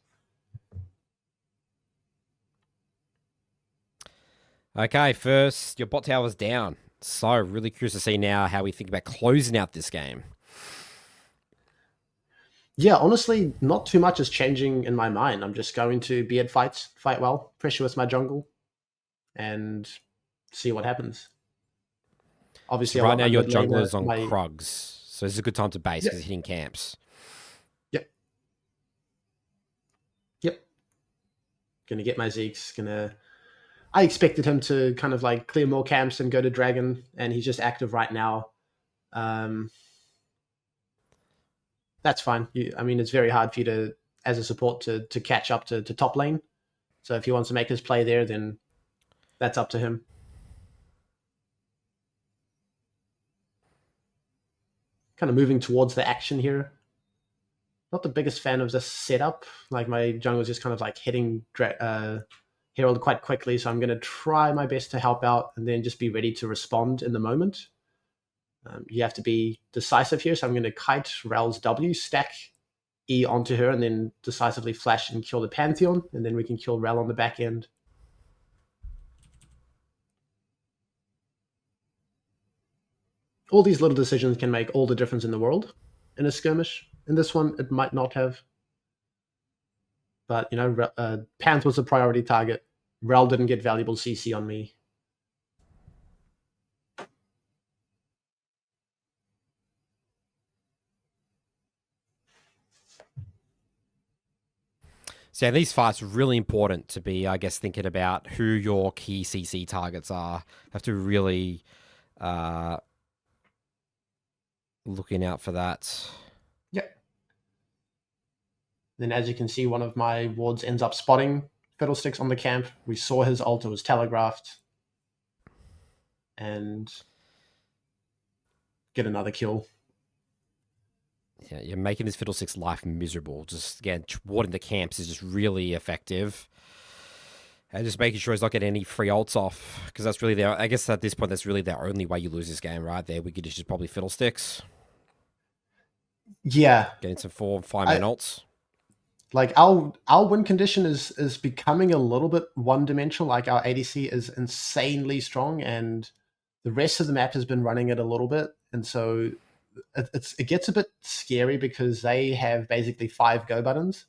Okay, first, your bot tower's down. So, really curious to see now how we think about closing out this game. Yeah, honestly, not too much is changing in my mind. I'm just going to be at fights, fight well, pressure with my jungle, and see what happens. Obviously, so right now your jungler's on Krugs, so this is a good time to base because it's hitting camps. Yep. Gonna get my Zeke's, I expected him to kind of like clear more camps and go to Dragon, and he's just active right now. That's fine. I mean, it's very hard for you to, as a support, to catch up to top lane. So if he wants to make his play there, then that's up to him. Kind of moving towards the action here. Not the biggest fan of this setup. Like, my jungle is just kind of like hitting Herald quite quickly, so I'm going to try my best to help out and then just be ready to respond in the moment. You have to be decisive here, so I'm going to kite Rel's W, stack E onto her, and then decisively flash and kill the Pantheon, and then we can kill Rel on the back end. All these little decisions can make all the difference in the world in a skirmish. In this one, it might not have. But, Panth was a priority target. Rel didn't get valuable CC on me. So yeah, these fights are really important to be, I guess, thinking about who your key CC targets are. Have to really looking out for that. Yep. Then, as you can see, one of my wards ends up spotting Fiddlesticks on the camp. We saw his ult was telegraphed. And get another kill. Yeah, you're making this Fiddlestick's life miserable. Just, again, warding the camps is just really effective. And just making sure he's not getting any free ults off. Because that's really I guess at this point, that's really the only way you lose this game, right? There, we could just probably Fiddlesticks. Yeah, Getting some 4 5 man I ults. like our win condition is becoming a little bit one dimensional. Like our ADC is insanely strong, and the rest of the map has been running it a little bit, and so it gets a bit scary because they have basically 5 go buttons,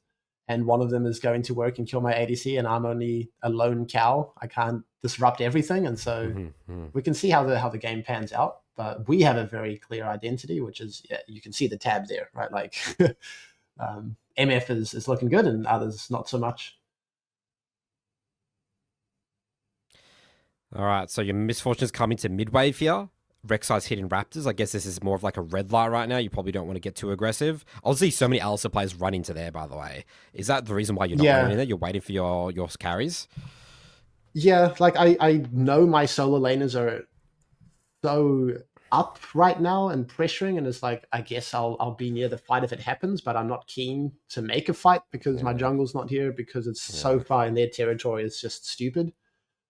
and one of them is going to work and kill my ADC, and I'm only a lone cow. I can't disrupt everything, and so we can see how the game pans out. But we have a very clear identity, which is, yeah, you can see the tab there, right? Like MF is looking good, and others not so much. All right, so your misfortunes coming to mid-wave here. Rek'Sai's hitting Raptors. I guess this is more of like a red light right now. You probably don't want to get too aggressive. I'll see so many Alistar players run into there, by the way. Is that the reason why you're not running in there? You're waiting for your carries? Yeah, like I know my solo laners are so up right now and pressuring, and it's like, I guess I'll be near the fight if it happens, but I'm not keen to make a fight because my jungle's not here, because it's so far in their territory. It's just stupid.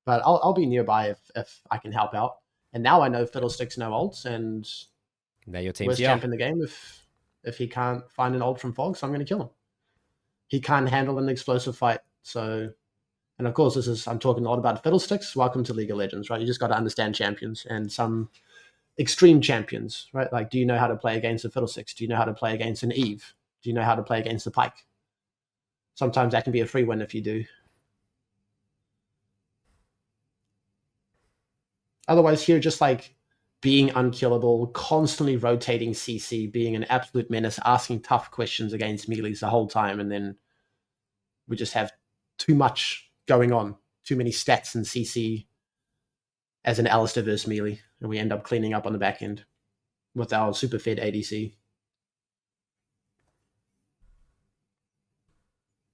But I'll be nearby if I can help out. And now I know Fiddlesticks no ults, and Now your team's worst champ in the game if he can't find an ult from Fog, so I'm going to kill him. He can't handle an explosive fight, so. And of course, I'm talking a lot about Fiddlesticks. Welcome to League of Legends, right? You just got to understand champions and some extreme champions, right? Like, do you know how to play against a Fiddlesticks? Do you know how to play against an Eve? Do you know how to play against the Pike? Sometimes that can be a free win if you do. Otherwise, here, just like being unkillable, constantly rotating CC, being an absolute menace, asking tough questions against melees the whole time, and then we just have too much going on, too many stats and CC as an Alistar versus melee, and we end up cleaning up on the back end with our super fed ADC.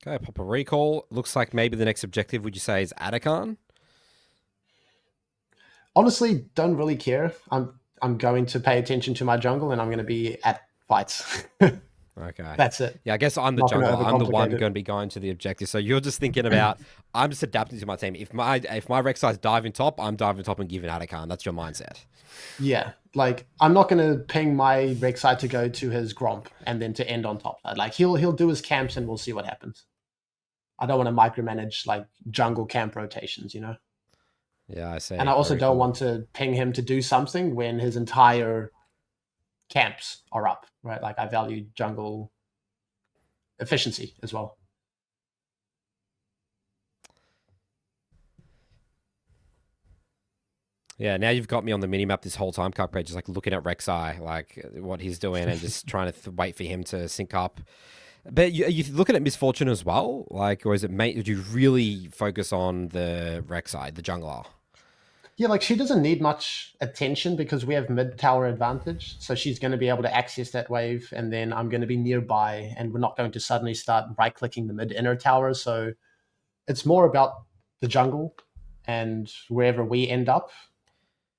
Okay, pop a recall. Looks like maybe the next objective, would you say, is Atakan? Honestly, don't really care. I'm going to pay attention to my jungle, and I'm going to be at fights. Okay. That's it. Yeah, I guess I'm the Not gonna jungler. I'm the one overcomplicate it. going to be going to the objective. So you're just thinking about, I'm just adapting to my team. If my Rek'Sai's diving top, I'm diving top and giving Atakan. That's your mindset. Yeah, like I'm not going to ping my Rek'Sai to go to his Gromp and then to end on top. Like he'll do his camps, and we'll see what happens. I don't want to micromanage like jungle camp rotations, you know? Yeah, I see. And I also Very don't cool. want to ping him to do something when his entire camps are up, right? Like I value jungle efficiency as well. Yeah, now you've got me on the minimap this whole time, Cupcake, just like looking at Rek'Sai, like what he's doing, and just trying to wait for him to sync up. But you looking at Misfortune as well, like, or is it mate? Did you really focus on the Rek'Sai, the jungler? Yeah, like she doesn't need much attention because we have mid tower advantage. So she's going to be able to access that wave, and then I'm going to be nearby, and we're not going to suddenly start right clicking the mid inner tower. So it's more about the jungle, and wherever we end up,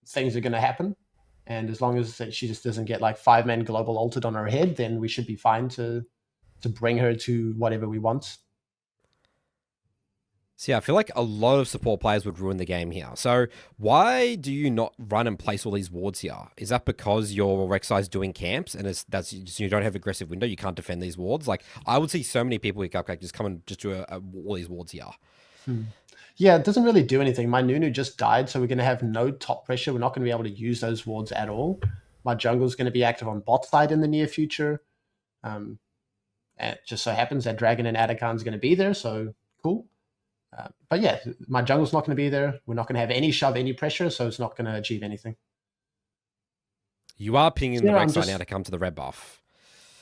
things are going to happen. And as long as she just doesn't get like 5-man global altered on her head, then we should be fine to bring her to whatever we want. So yeah, I feel like a lot of support players would ruin the game here. So why do you not run and place all these wards here? Is that because your Rek'Sai's doing camps and you don't have aggressive window, you can't defend these wards? Like I would see so many people with Cupcake just come and just do all these wards here. Yeah, it doesn't really do anything. My Nunu just died, so we're going to have no top pressure. We're not going to be able to use those wards at all. My jungle's going to be active on bot side in the near future. And it just so happens that Dragon and Atakan's going to be there, so cool. But yeah, my jungle's not going to be there. We're not going to have any shove, any pressure, so it's not going to achieve anything. You are pinging the Rek'Sai now to come to the red buff.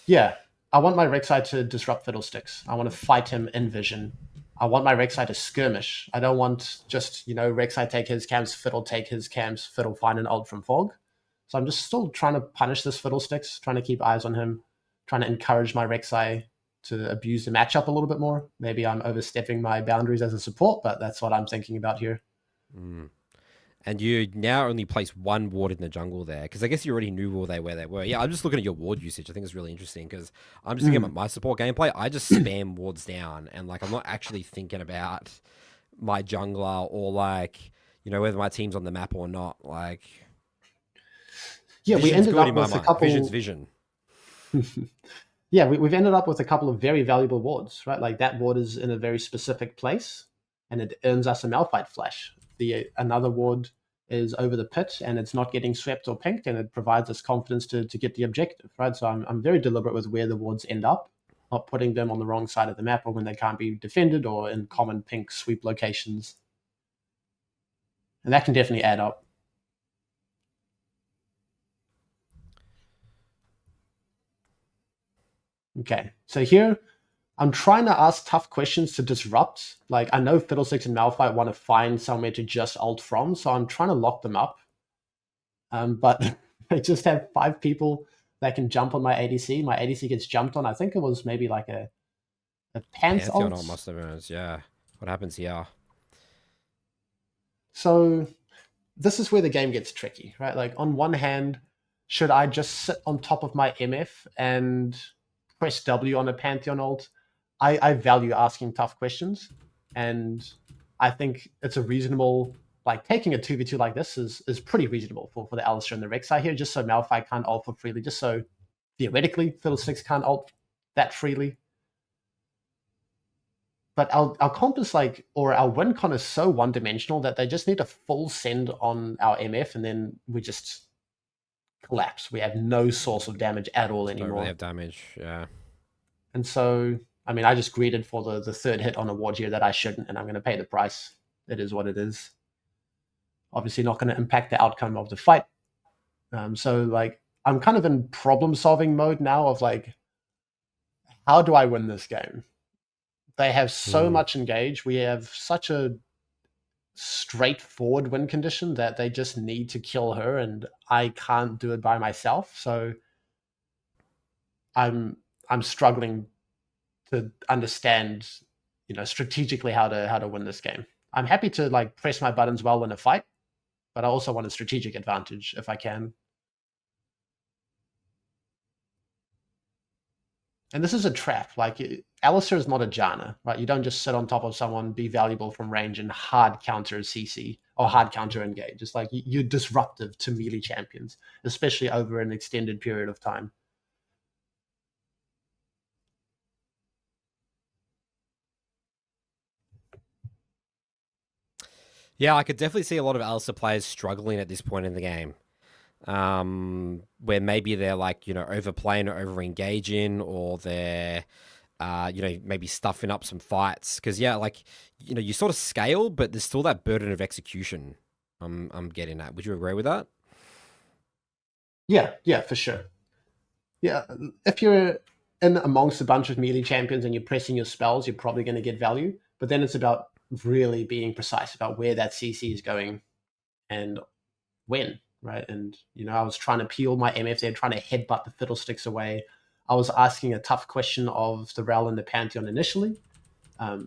Yeah, I want my Rek'Sai to disrupt Fiddlesticks. I want to fight him in vision. I want my Rek'Sai to skirmish. I don't want just, Rek'Sai take his camps, Fiddle take his camps, Fiddle find an ult from Fog. So I'm just still trying to punish this Fiddlesticks, trying to keep eyes on him, trying to encourage my Rek'Sai to abuse the matchup a little bit more. Maybe I'm overstepping my boundaries as a support, but that's what I'm thinking about here. And you now only place one ward in the jungle there, because I guess you already knew where they were. Yeah, I'm just looking at your ward usage. I think it's really interesting, because I'm just thinking about my support gameplay. I just spam wards down, and like I'm not actually thinking about my jungler or like, whether my team's on the map or not. Like, yeah, we ended up with a couple. Vision's vision. Yeah, we've ended up with a couple of very valuable wards, right? Like that ward is in a very specific place, and it earns us a Malphite flash. Another ward is over the pit, and it's not getting swept or pinked, and it provides us confidence to get the objective, right? So I'm very deliberate with where the wards end up, not putting them on the wrong side of the map or when they can't be defended or in common pink sweep locations. And that can definitely add up. Okay, so here I'm trying to ask tough questions to disrupt. Like, I know Fiddlesticks and Malphite want to find somewhere to just ult from, so I'm trying to lock them up. But I just have 5 people that can jump on my ADC. My ADC gets jumped on. I think it was maybe like a Pants Pantheon ult. must have been, yeah. What happens here? So this is where the game gets tricky, right? Like, on one hand, should I just sit on top of my MF and press W on a Pantheon ult? I value asking tough questions, and I think it's a reasonable, like, taking a 2v2 like this is pretty reasonable for the Alistar and the Rek'Sai here, just so Malphite can't ult for freely, just so theoretically Fiddlesticks can't ult that freely. But our comp is like, or our win con is so one-dimensional that they just need a full send on our MF, and then we just collapse. We have no source of damage at all anymore. Don't really have damage, yeah. And so, I mean, I just greeted for the third hit on a ward here that I shouldn't, and I'm going to pay the price. It is what it is. Obviously not going to impact the outcome of the fight. So, like, I'm kind of in problem-solving mode now of, like, how do I win this game? They have so much engage. We have such a straightforward win condition that they just need to kill her, and I can't do it by myself. So I'm struggling to understand, strategically how to win this game. I'm happy to, like, press my buttons well in a fight, but I also want a strategic advantage if I can. And this is a trap. Like, Alistar is not a Janna, right? You don't just sit on top of someone, be valuable from range, and hard counter CC or hard counter engage. It's like you're disruptive to melee champions, especially over an extended period of time. Yeah, I could definitely see a lot of Alistar players struggling at this point in the game. Where maybe they're, like, overplaying or over-engaging, or they're, maybe stuffing up some fights. Because, yeah, like, you sort of scale, but there's still that burden of execution I'm getting at. Would you agree with that? Yeah, for sure. Yeah, if you're in amongst a bunch of melee champions and you're pressing your spells, you're probably going to get value. But then it's about really being precise about where that CC is going and when, right? And, I was trying to peel my MF there, trying to headbutt the Fiddlesticks away. I was asking a tough question of the Rel and the Pantheon initially. I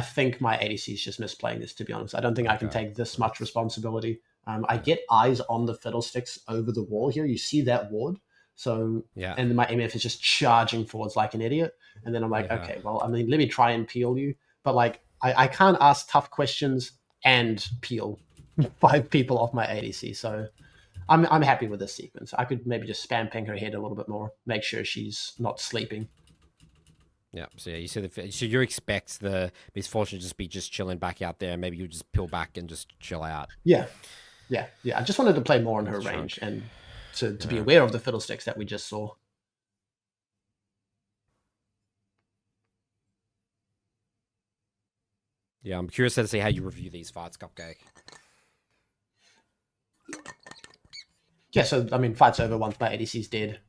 think my ADC is just misplaying this, to be honest. I don't think I can take this much responsibility. I get eyes on the Fiddlesticks over the wall here. You see that ward. So, Yeah. and my MF is just charging forwards like an idiot. And then I'm like, okay, well, I mean, let me try and peel you. But, like, I can't ask tough questions and peel 5 people off my ADC. So I'm happy with this sequence. I could maybe just spam ping her head a little bit more, make sure she's not sleeping. Yeah, so yeah, so you expect the misfortune to just be chilling back out there, and maybe you just peel back and just chill out. Yeah. I just wanted to play more on her range and to be aware of the Fiddlesticks that we just saw. Yeah, I'm curious to see how you review these fights, Cupcake. Yeah, so, I mean, fight's over once my ADC's dead.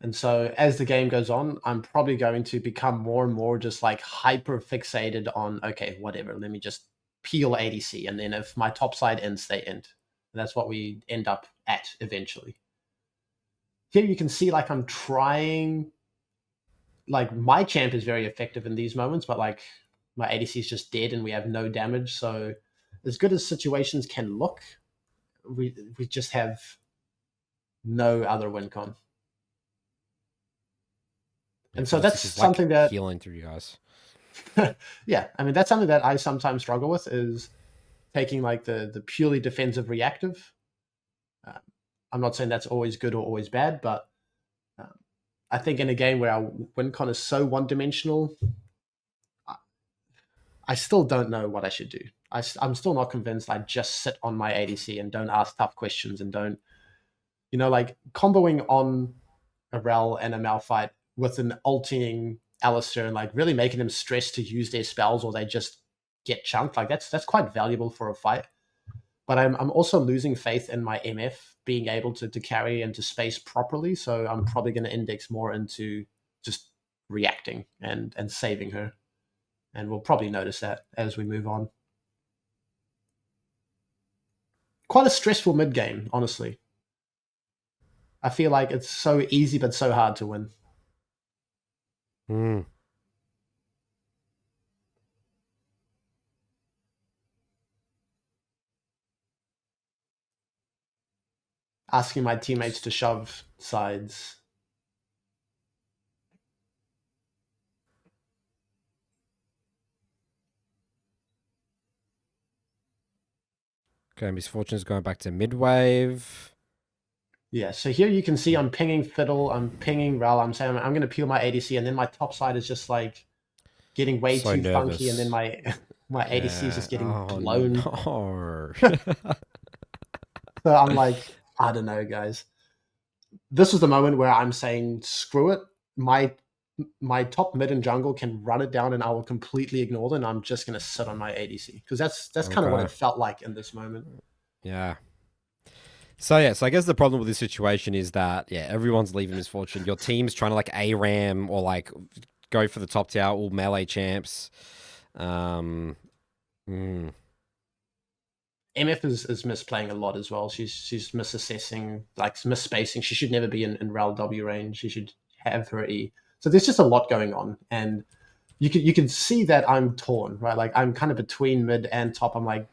And so as the game goes on, I'm probably going to become more and more just, like, hyper fixated on, okay, whatever, let me just peel ADC. And then if my top side ends, they end. And that's what we end up at eventually. Here you can see, like, I'm trying, like, my champ is very effective in these moments, but, like, my ADC is just dead and we have no damage. So as good as situations can look, we just have no other win con. And so that's something that healing through you guys. Yeah, I mean, that's something that I sometimes struggle with, is taking, like, the purely defensive reactive. I'm not saying that's always good or always bad, but I think in a game where our win con is so one-dimensional, I still don't know what I should do. I'm still not convinced I just sit on my ADC and don't ask tough questions and don't, like comboing on a Rel and a Malphite with an ulting Alistar and like really making them stress to use their spells or they just get chunked. Like that's quite valuable for a fight. But I'm also losing faith in my MF being able to carry and to space properly. So I'm probably going to index more into just reacting and saving her. And we'll probably notice that as we move on. Quite a stressful mid game, honestly. I feel like it's so easy but so hard to win. Asking my teammates to shove sides. Okay, Misfortune's going back to mid-wave. Yeah, so here you can see I'm pinging Fiddle, I'm pinging Rel, I'm saying I'm going to peel my ADC, and then my top side is just like getting way too funky, and then my ADC is just getting blown. No. So I'm like, I don't know, guys. This is the moment where I'm saying, screw it. My top mid and jungle can run it down and I will completely ignore them. I'm just going to sit on my ADC because that's kind of what it felt like in this moment. Yeah. So I guess the problem with this situation is that everyone's leaving Misfortune. Your team's trying to like ARAM or like go for the top tower, all melee champs. MF is misplaying a lot as well. She's misassessing, like misspacing. She should never be in Rel W range. She should have her E. So there's just a lot going on, and you can see that I'm torn, right? Like I'm kind of between mid and top. I'm like,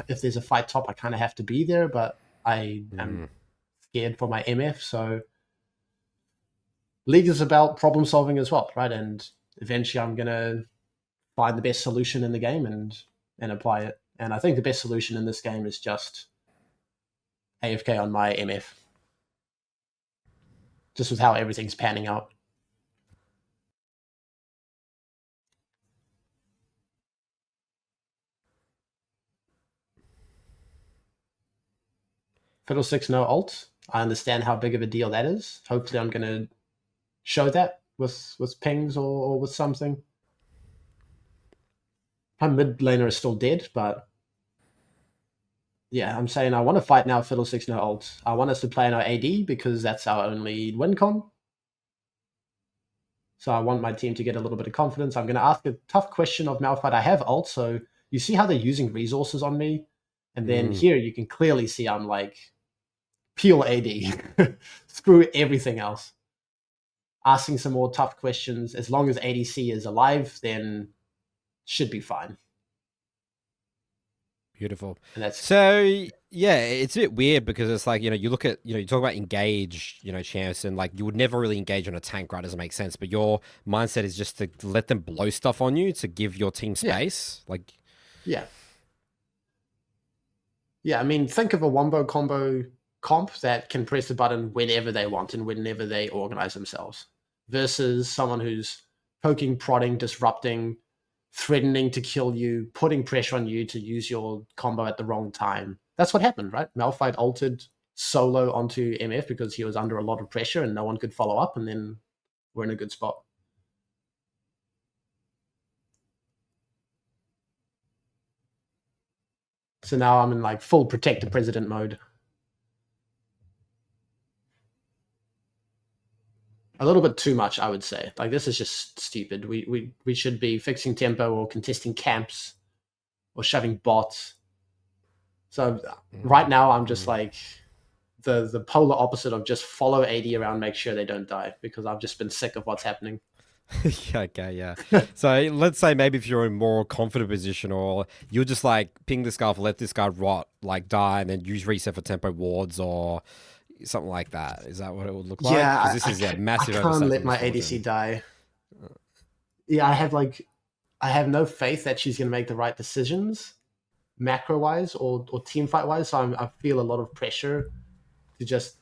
if there's a fight top, I kind of have to be there, but I am scared for my MF. So League is about problem solving as well, right? And eventually I'm gonna find the best solution in the game and apply it. And I think the best solution in this game is just AFK on my MF, just with how everything's panning out. Fiddlesticks no ult. I understand how big of a deal that is. Hopefully I'm going to show that with pings or with something. My mid laner is still dead, but yeah, I'm saying I want to fight now Fiddlesticks no ult. I want us to play in our AD because that's our only win con. So I want my team to get a little bit of confidence. I'm going to ask a tough question of Malphite. I have ult, so you see how they're using resources on me? And then here you can clearly see I'm like, peel AD. Screw everything else. Asking some more tough questions. As long as ADC is alive, then should be fine. Beautiful. And that's so it's a bit weird because it's like, you look at, you talk about engage, champs, and like you would never really engage on a tank, right? Doesn't make sense. But your mindset is just to let them blow stuff on you to give your team space. Yeah. I mean, think of a wombo combo comp that can press the button whenever they want and whenever they organize themselves versus someone who's poking, prodding, disrupting, threatening to kill you, putting pressure on you to use your combo at the wrong time. That's what happened, right? Malphite altered solo onto MF because he was under a lot of pressure and no one could follow up, and then we're in a good spot. So now I'm in like full protect the president mode. A little bit too much, I would say. Like, this is just stupid. We should be fixing tempo or contesting camps or shoving bots. So right now I'm just like the polar opposite of just follow AD around, make sure they don't die, because I've just been sick of what's happening. Okay. So let's say maybe if you're in a more confident position, or you'll just like ping this guy, let this guy rot, like die, and then use reset for tempo wards or something like that. Is that what it would look like? Yeah, this is massive. I can't let my ADC die. Yeah, I have no faith that she's going to make the right decisions, macro wise or team fight wise. So I feel a lot of pressure to just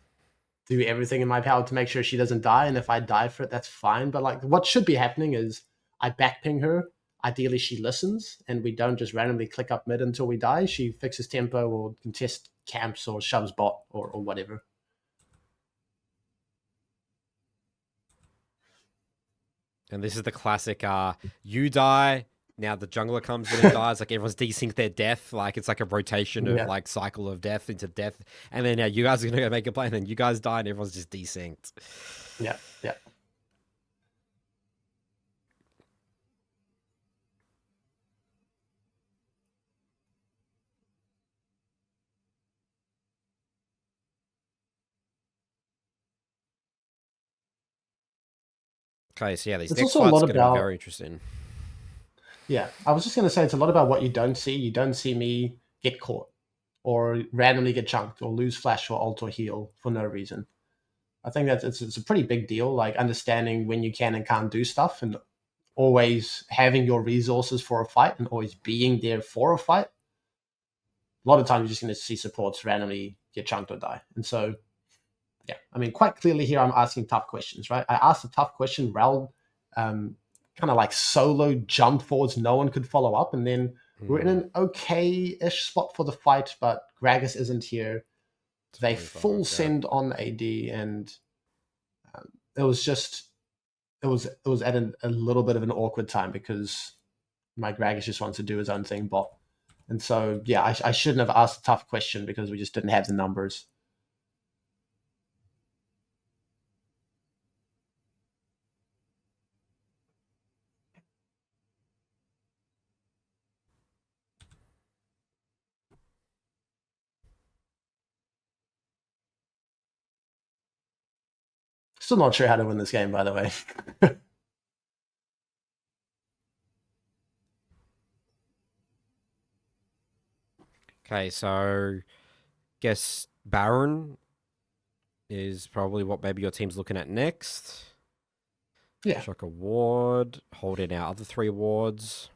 do everything in my power to make sure she doesn't die. And if I die for it, that's fine. But like what should be happening is I backping her. Ideally, she listens, and we don't just randomly click up mid until we die. She fixes tempo or contest camps or shoves bot or whatever. And this is the classic, you die, now the jungler comes in and dies, like everyone's desynced their death, like it's like a rotation of like cycle of death into death, and then now you guys are gonna go make a play, and then you guys die, and everyone's just desynced. Yeah, yeah. Okay, so yeah, these It's next also a fights lot are gonna be about very interesting. Yeah, I was just going to say it's a lot about what you don't see. You don't see me get caught or randomly get chunked or lose flash or ult or heal for no reason. I think that it's a pretty big deal, like understanding when you can and can't do stuff and always having your resources for a fight and always being there for a fight. A lot of times you're just going to see supports randomly get chunked or die. And so, yeah, I mean, quite clearly here I'm asking tough questions, right? I asked a tough question. Rel kind of like solo jump forwards, no one could follow up, and then we're in an okay-ish spot for the fight, but Gragas isn't here. They full send on AD, and it was just it was at a little bit of an awkward time because my Gragas just wants to do his own thing bot, and so yeah, I shouldn't have asked a tough question because we just didn't have the numbers. Still not sure how to win this game, by the way. Okay, so guess Baron is probably what maybe your team's looking at next. Yeah. Chuck a ward, hold in our other 3 wards.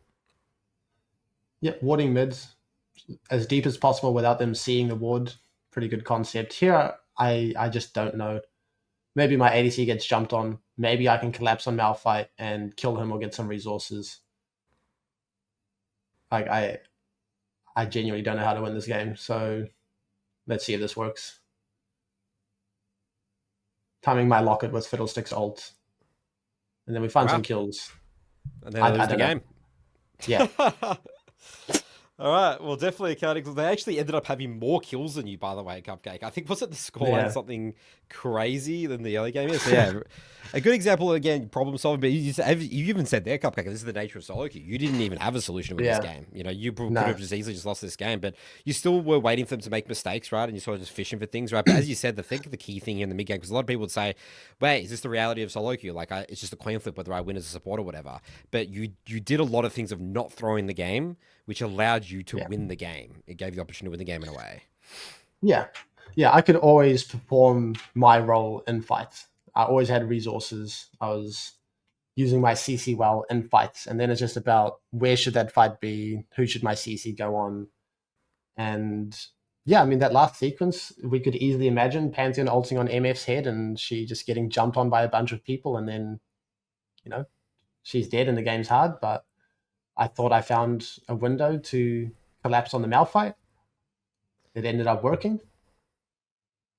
Yep, warding mids as deep as possible without them seeing the ward. Pretty good concept. Here, I just don't know. Maybe my ADC gets jumped on. Maybe I can collapse on Malphite and kill him or get some resources. Like I genuinely don't know how to win this game. So let's see if this works. Timing my locket with Fiddlestick's ult. And then we find some kills. And then lose the game. Yeah. All right. Well, definitely accounting. They actually ended up having more kills than you, by the way, Cupcake. I think, was it the scoreline something crazy than the other game? So, yeah, a good example, again, problem solving. But you even said there, Cupcake, this is the nature of solo queue. You didn't even have a solution with this game. You know, you could have just easily just lost this game, but you still were waiting for them to make mistakes, right? And you're sort of just fishing for things, right? But as you said, the key thing in the mid game, because a lot of people would say, wait, is this the reality of solo queue? Like, it's just a coin flip whether I win as a support or whatever. But you did a lot of things of not throwing the game, which allowed you to win the game. It gave you the opportunity to win the game in a way. Yeah. Yeah, I could always perform my role in fights. I always had resources. I was using my CC well in fights. And then it's just about where should that fight be? Who should my CC go on? And yeah, I mean, that last sequence, we could easily imagine Pantheon ulting on MF's head and she just getting jumped on by a bunch of people. And then, you know, she's dead and the game's hard. But I thought I found a window to collapse on the Malphite. It ended up working.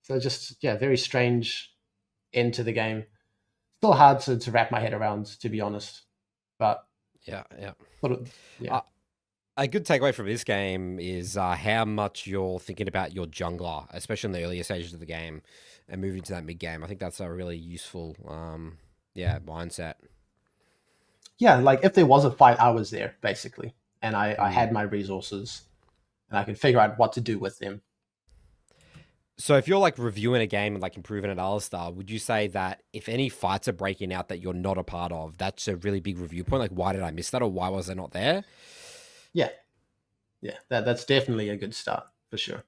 So just, yeah, very strange end to the game. Still hard to wrap my head around, to be honest. But yeah. A good takeaway from this game is how much you're thinking about your jungler, especially in the earlier stages of the game, and moving to that mid game. I think that's a really useful, mindset. Yeah, like if there was a fight, I was there basically, and I had my resources, and I could figure out what to do with them. So if you're like reviewing a game and like improving at Alistar, would you say that if any fights are breaking out that you're not a part of, that's a really big review point? Like, why did I miss that, or why was I not there? Yeah, that's definitely a good start for sure.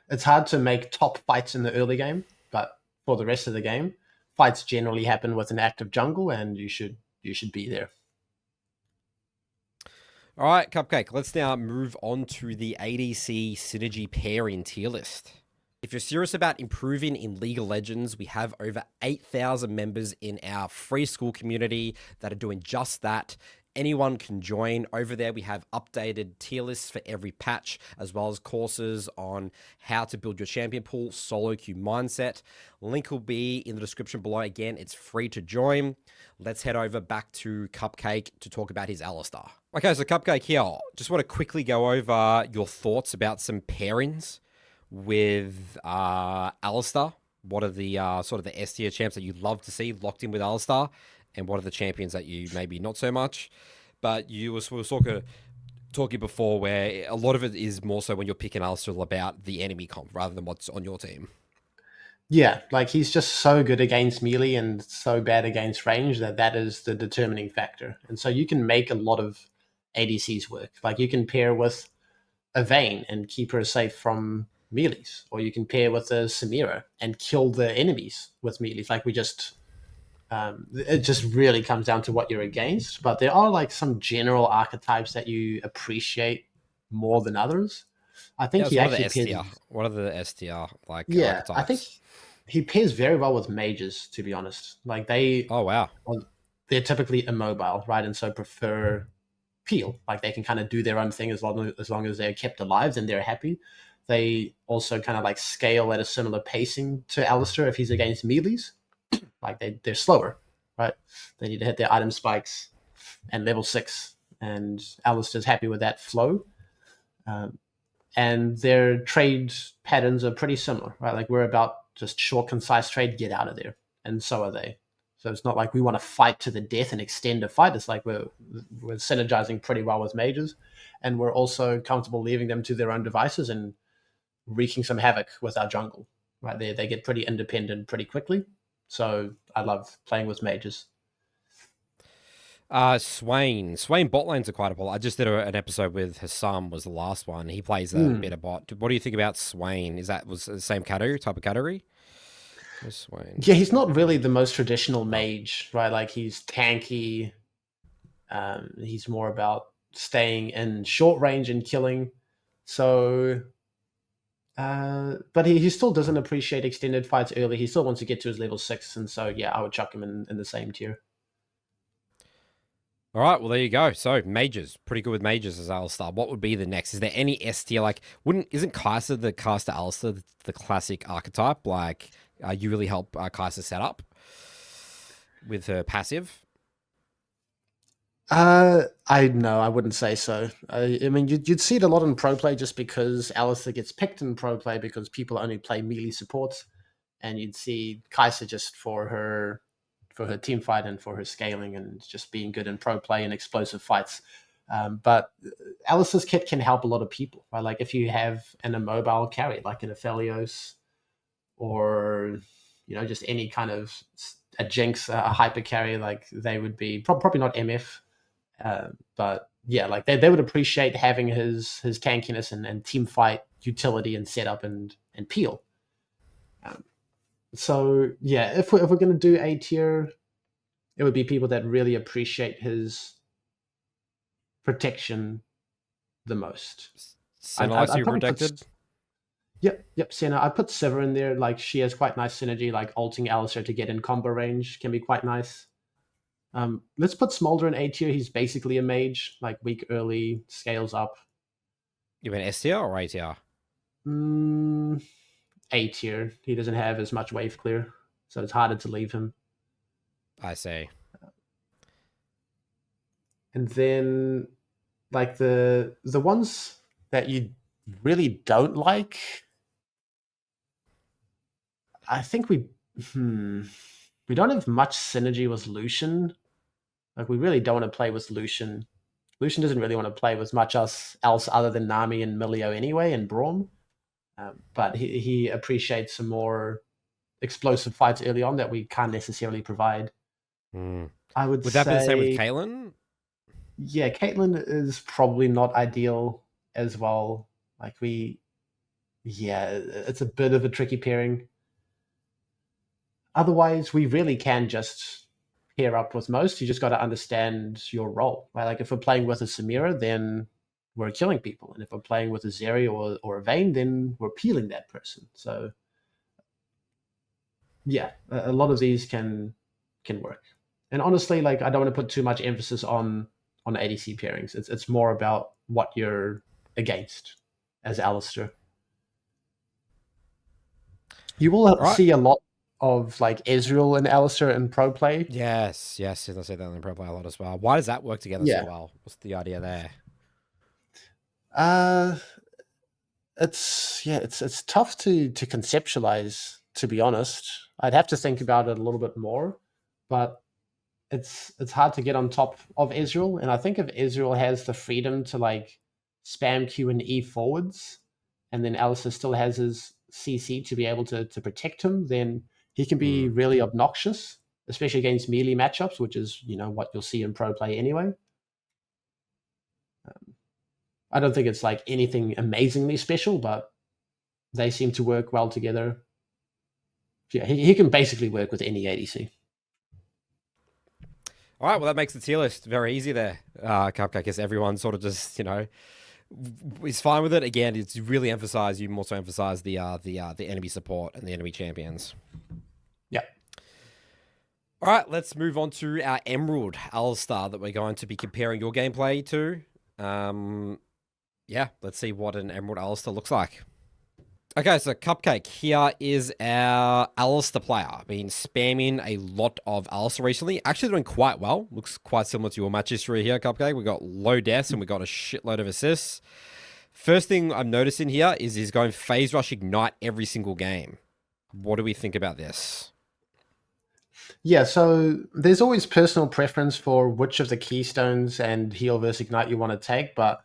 It's hard to make top fights in the early game, but for the rest of the game, fights generally happen with an active jungle, and you should be there. All right, Cupcake, let's now move on to the ADC synergy pairing tier list. If you're serious about improving in League of Legends, we have over 8,000 members in our free school community that are doing just that. Anyone can join. Over there, we have updated tier lists for every patch, as well as courses on how to build your champion pool, solo queue mindset. Link will be in the description below. Again, it's free to join. Let's head over back to Cupcake to talk about his Alistar. Okay, so Cupcake here. Just want to quickly go over your thoughts about some pairings with Alistar. What are the sort of the S tier champs that you'd love to see locked in with Alistar? And what are the champions that you maybe not so much? But you were sort of talking before where a lot of it is more so when you're picking Alistar about the enemy comp rather than what's on your team. Yeah, like he's just so good against melee and so bad against range that is the determining factor. And so you can make a lot of ADCs work. Like you can pair with a Vayne and keep her safe from melees, or you can pair with a Samira and kill the enemies with melees. Like it just really comes down to what you're against. But there are like some general archetypes that you appreciate more than others. I think he actually pairs. What are the STR like? Yeah, archetypes? I think he pairs very well with mages. To be honest, like Oh wow, they're typically immobile, right? And so prefer peel. Like they can kind of do their own thing as long as they're kept alive, then they're happy. They also kind of like scale at a similar pacing to Alistar if he's against melees. Like they're slower, right? They need to hit their item spikes and level 6, and Alistar's happy with that flow. And their trade patterns are pretty similar, right? Like we're about just short, concise trade, get out of there, and so are they. So it's not like we want to fight to the death and extend a fight. It's like we're synergizing pretty well with mages, and we're also comfortable leaving them to their own devices and wreaking some havoc with our jungle. Right, they get pretty independent pretty quickly. So I love playing with mages. Swain bot lanes are quite a ball. I just did an episode with Hassam, was the last one. He plays a bit of bot. What do you think about Swain? Was the same type of category? Swain. Yeah, he's not really the most traditional mage, right? Like he's tanky. He's more about staying in short range and killing. So but he still doesn't appreciate extended fights early. He still wants to get to his level 6, and so yeah, I would chuck him in the same tier. All right, well there you go. So mages, pretty good with mages as Alistar. What would be the next? Is there any S tier? Like, isn't Kai'Sa the caster Alistar the classic archetype? Like, you really help Kai'Sa set up with her passive. I wouldn't say so. I mean, you'd see it a lot in pro play just because Alistar gets picked in pro play because people only play melee supports, and you'd see Kai'Sa just for her team fight and for her scaling and just being good in pro play and explosive fights. But Alistar's kit can help a lot of people, right? Like if you have an immobile carry, like an Aphelios, or just any kind of a Jinx, a hyper carry, like they would be probably not MF. But yeah, like they would appreciate having his tankiness and team fight utility and setup and peel. So yeah, if we're going to do A tier, it would be people that really appreciate his protection the most. Senna likes to be protected. Yep, Senna. I put Sivir in there. Like she has quite nice synergy. Like ulting Alistar to get in combo range can be quite nice. Let's put Smolder in A tier. He's basically a mage, like weak early, scales up. You mean S tier or A tier? A tier. He doesn't have as much wave clear, so it's harder to leave him. I see. And then, like the ones that you really don't like, I think we don't have much synergy with Lucian. Like we really don't want to play with Lucian. Lucian doesn't really want to play with much else other than Nami and Milio anyway, and Braum. But he appreciates some more explosive fights early on that we can't necessarily provide. I would that be the same with Caitlyn? Yeah, Caitlyn is probably not ideal as well. Like it's a bit of a tricky pairing. Otherwise, we really can just pair up with most. You just got to understand your role, right? Like if we're playing with a Samira, then we're killing people. And if we're playing with a Zeri or a Vayne, then we're peeling that person. So yeah, a lot of these can work. And honestly, like I don't want to put too much emphasis on ADC pairings. It's more about what you're against as Alistar. You will Right. see a lot of like Ezreal and Alistar in pro play. Yes, I see that in pro play a lot as well. Why does that work together so Yeah. well? What's the idea there? Uh it's tough to conceptualize, to be honest. I'd have to think about it a little bit more, but it's hard to get on top of Ezreal. And I think if Ezreal has the freedom to like spam Q and E forwards, and then Alistar still has his CC to be able to protect him, then he can be really obnoxious, especially against melee matchups, which is what you'll see in pro play anyway. I don't think it's like anything amazingly special, but they seem to work well together. Yeah, he can basically work with any ADC. All right, well, that makes the tier list very easy there, Cupcake, because everyone sort of just, is fine with it. Again, it's really emphasized, you also emphasize the enemy support and the enemy champions. Yeah. All right, let's move on to our Emerald Alistar that we're going to be comparing your gameplay to. Yeah, let's see what an Emerald Alistar looks like. Okay, so Cupcake, here is our Alistar player. Been spamming a lot of Alistar recently. Actually doing quite well. Looks quite similar to your match history here, Cupcake. We got low deaths and we got a shitload of assists. First thing I'm noticing here is he's going Phase Rush Ignite every single game. What do we think about this? Yeah, so there's always personal preference for which of the keystones and heal versus ignite you want to take, but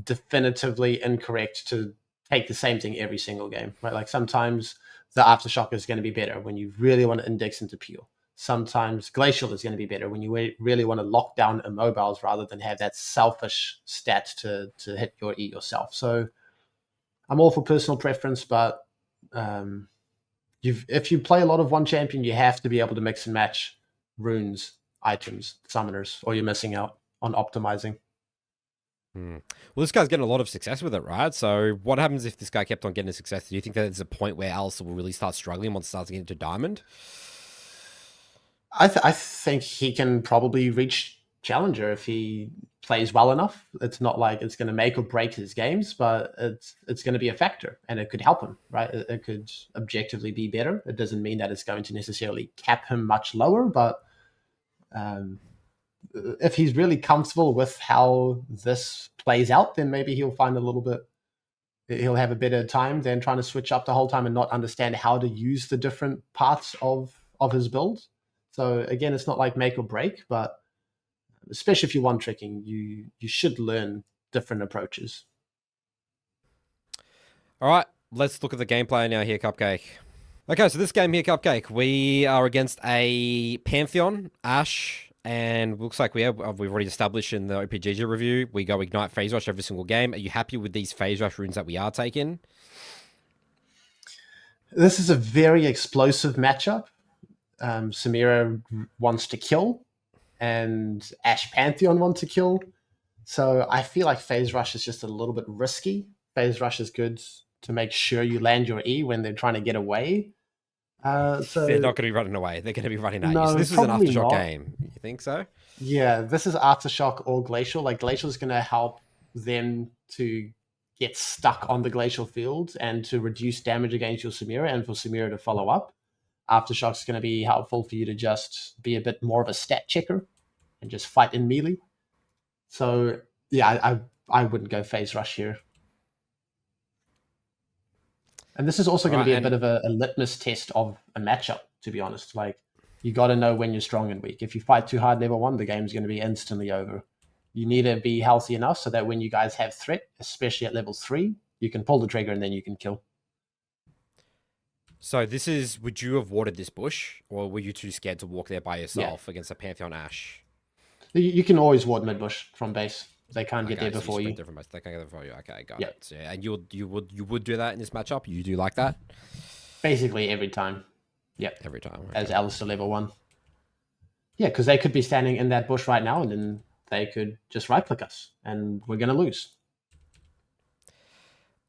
definitively incorrect to take the same thing every single game, right? Like sometimes the Aftershock is going to be better when you really want to index into peel. Sometimes Glacial is going to be better when you really want to lock down immobiles rather than have that selfish stat to hit your E yourself. So I'm all for personal preference, but if you play a lot of one champion, you have to be able to mix and match runes, items, summoners, or you're missing out on optimizing. Well, this guy's getting a lot of success with it, right? So what happens if this guy kept on getting success? Do you think that there's a point where Alistar will really start struggling once it starts getting to Diamond? I think he can probably reach Challenger if he plays well enough. It's not like it's going to make or break his games, but it's going to be a factor, and it could help him, right? It could objectively be better. It doesn't mean that it's going to necessarily cap him much lower, but if he's really comfortable with how this plays out, then maybe he'll find he'll have a better time than trying to switch up the whole time and not understand how to use the different parts of his build. So again, it's not like make or break, but especially if you're one tricking, you should learn different approaches. All right, let's look at the gameplay now here, Cupcake. Okay, so this game here, Cupcake, we are against a Pantheon, Ashe, and looks like we've already established in the OPGG review, we go Ignite Phase Rush every single game. Are you happy with these Phase Rush runes that we are taking? This is a very explosive matchup. Samira wants to kill, and Ashe Pantheon want to kill. So I feel like Phase Rush is just a little bit risky. Phase Rush is good to make sure you land your E when they're trying to get away. So they're not going to be running away. They're going to be running at you. No, So this is an Aftershock not. game. You think so? Yeah, this is Aftershock or Glacial. Like Glacial is going to help them to get stuck on the Glacial field and to reduce damage against your Samira and for Samira to follow up. Aftershock is going to be helpful for you to just be a bit more of a stat checker and just fight in melee. So yeah, I wouldn't go Phase Rush here. And this is also going to be a bit of a litmus test of a matchup, to be honest. Like, you got to know when you're strong and weak. If you fight too hard level 1, the game's going to be instantly over. You need to be healthy enough so that when you guys have threat, especially at level 3, you can pull the trigger and then you can kill. So this is, would you have warded this bush, or were you too scared to walk there by yourself against a Pantheon Ashe? You can always ward mid bush from base. They can't get there before you. They can't get there before you. Okay, got it. So, and you would do that in this matchup? You do like that? Basically every time. Yep. Every time. Okay. As Alistar level 1. Yeah, because they could be standing in that bush right now and then they could just right click us and we're going to lose.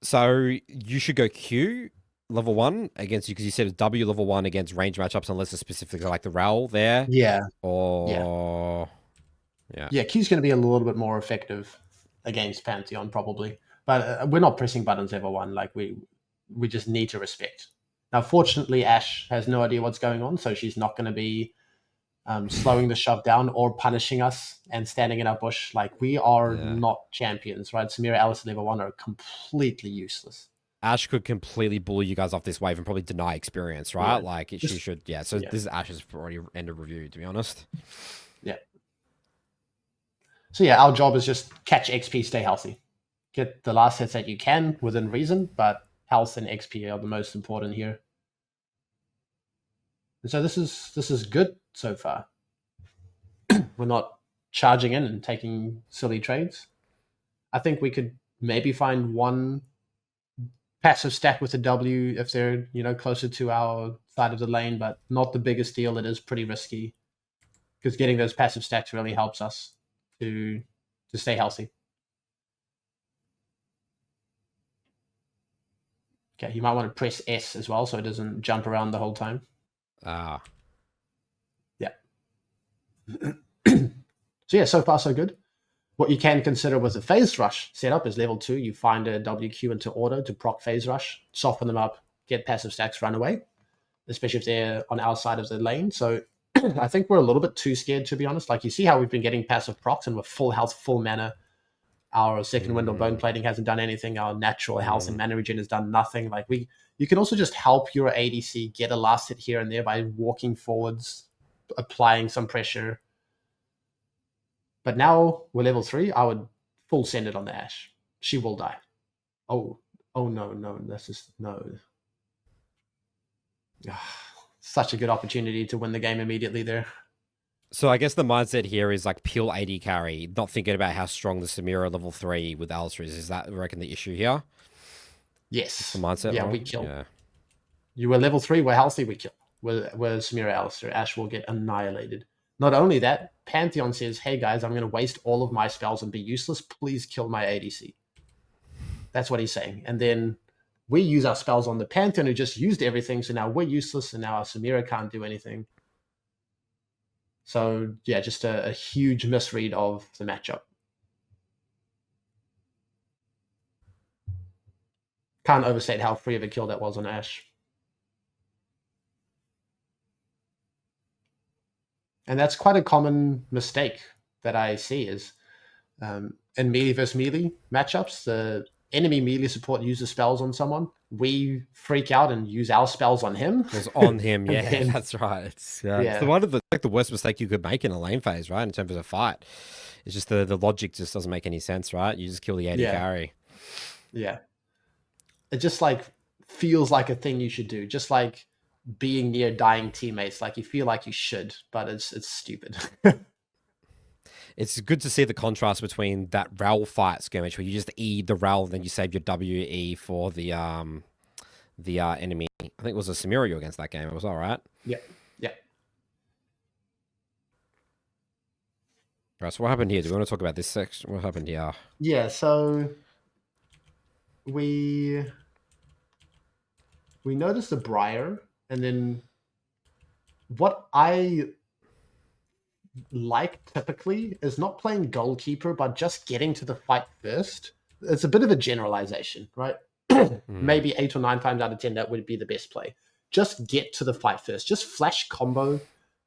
So you should go Q level 1 against you because you said W level 1 against range matchups unless it's specifically like the Rel there. Yeah. Or Yeah, Q's going to be a little bit more effective against Pantheon probably, but we're not pressing buttons ever one. Like we just need to respect. Now, fortunately, Ash has no idea what's going on, so she's not going to be slowing the shove down or punishing us and standing in our bush. Like we are not champions, right? Samira, Alistar level 1 are completely useless. Ash could completely bully you guys off this wave and probably deny experience, right? Like she should, So this is Ash's already end of review, to be honest. Yeah. So yeah, our job is just catch XP, stay healthy, get the last hits that you can within reason, but health and XP are the most important here. And so this is good so far. We're not charging in and taking silly trades. I think we could maybe find one passive stack with a W if they're closer to our side of the lane, but not the biggest deal. It is pretty risky because getting those passive stacks really helps us to stay healthy. Okay, you might want to press S as well so it doesn't jump around the whole time. Yeah. So yeah, so far so good. What you can consider with a phase rush setup is level 2. You find a WQ into auto to proc phase rush, soften them up, get passive stacks, run away, especially if they're on our side of the lane. So I think we're a little bit too scared, to be honest. Like you see how we've been getting passive procs and we're full health, full mana. Our second wind or bone plating hasn't done anything. Our natural health and mana regen has done nothing. Like you can also just help your ADC get a last hit here and there by walking forwards, applying some pressure. But now we're level 3. I would full send it on the Ashe. She will die. Oh no. That's just no. Such a good opportunity to win the game immediately there. So I guess the mindset here is like pure AD carry, not thinking about how strong the Samira level 3 with Alistar is. Is that, I reckon, the issue here? Yes. The mindset. Yeah, we kill. Yeah. You were level 3, we're healthy, we kill. We're Samira Alistar. Ashe will get annihilated. Not only that, Pantheon says, hey guys, I'm going to waste all of my spells and be useless. Please kill my ADC. That's what he's saying. And then we use our spells on the Pantheon who just used everything. So now we're useless and now our Samira can't do anything. So yeah, just a huge misread of the matchup. Can't overstate how free of a kill that was on Ashe. And that's quite a common mistake that I see is in melee versus melee matchups, the enemy melee support uses spells on someone. We freak out and use our spells on him. It was on him, yeah, then, that's right. It's one of the worst mistake you could make in a lane phase, right? In terms of a fight. It's just the logic just doesn't make any sense, right? You just kill the AD carry. Yeah. It just like feels like a thing you should do. Just like being near dying teammates, like you feel like you should, but it's stupid. It's good to see the contrast between that Rel fight skirmish where you just E the Rel, then you save your WE for the enemy. I think it was a Samira you against that game. It was all right. Yeah. Right. So what happened here? Do we want to talk about this section? What happened here? Yeah. So we noticed the Briar. And then what I like typically is not playing goalkeeper, but just getting to the fight first. It's a bit of a generalization, right? Maybe 8 or 9 times out of 10, that would be the best play. Just get to the fight first. Just flash combo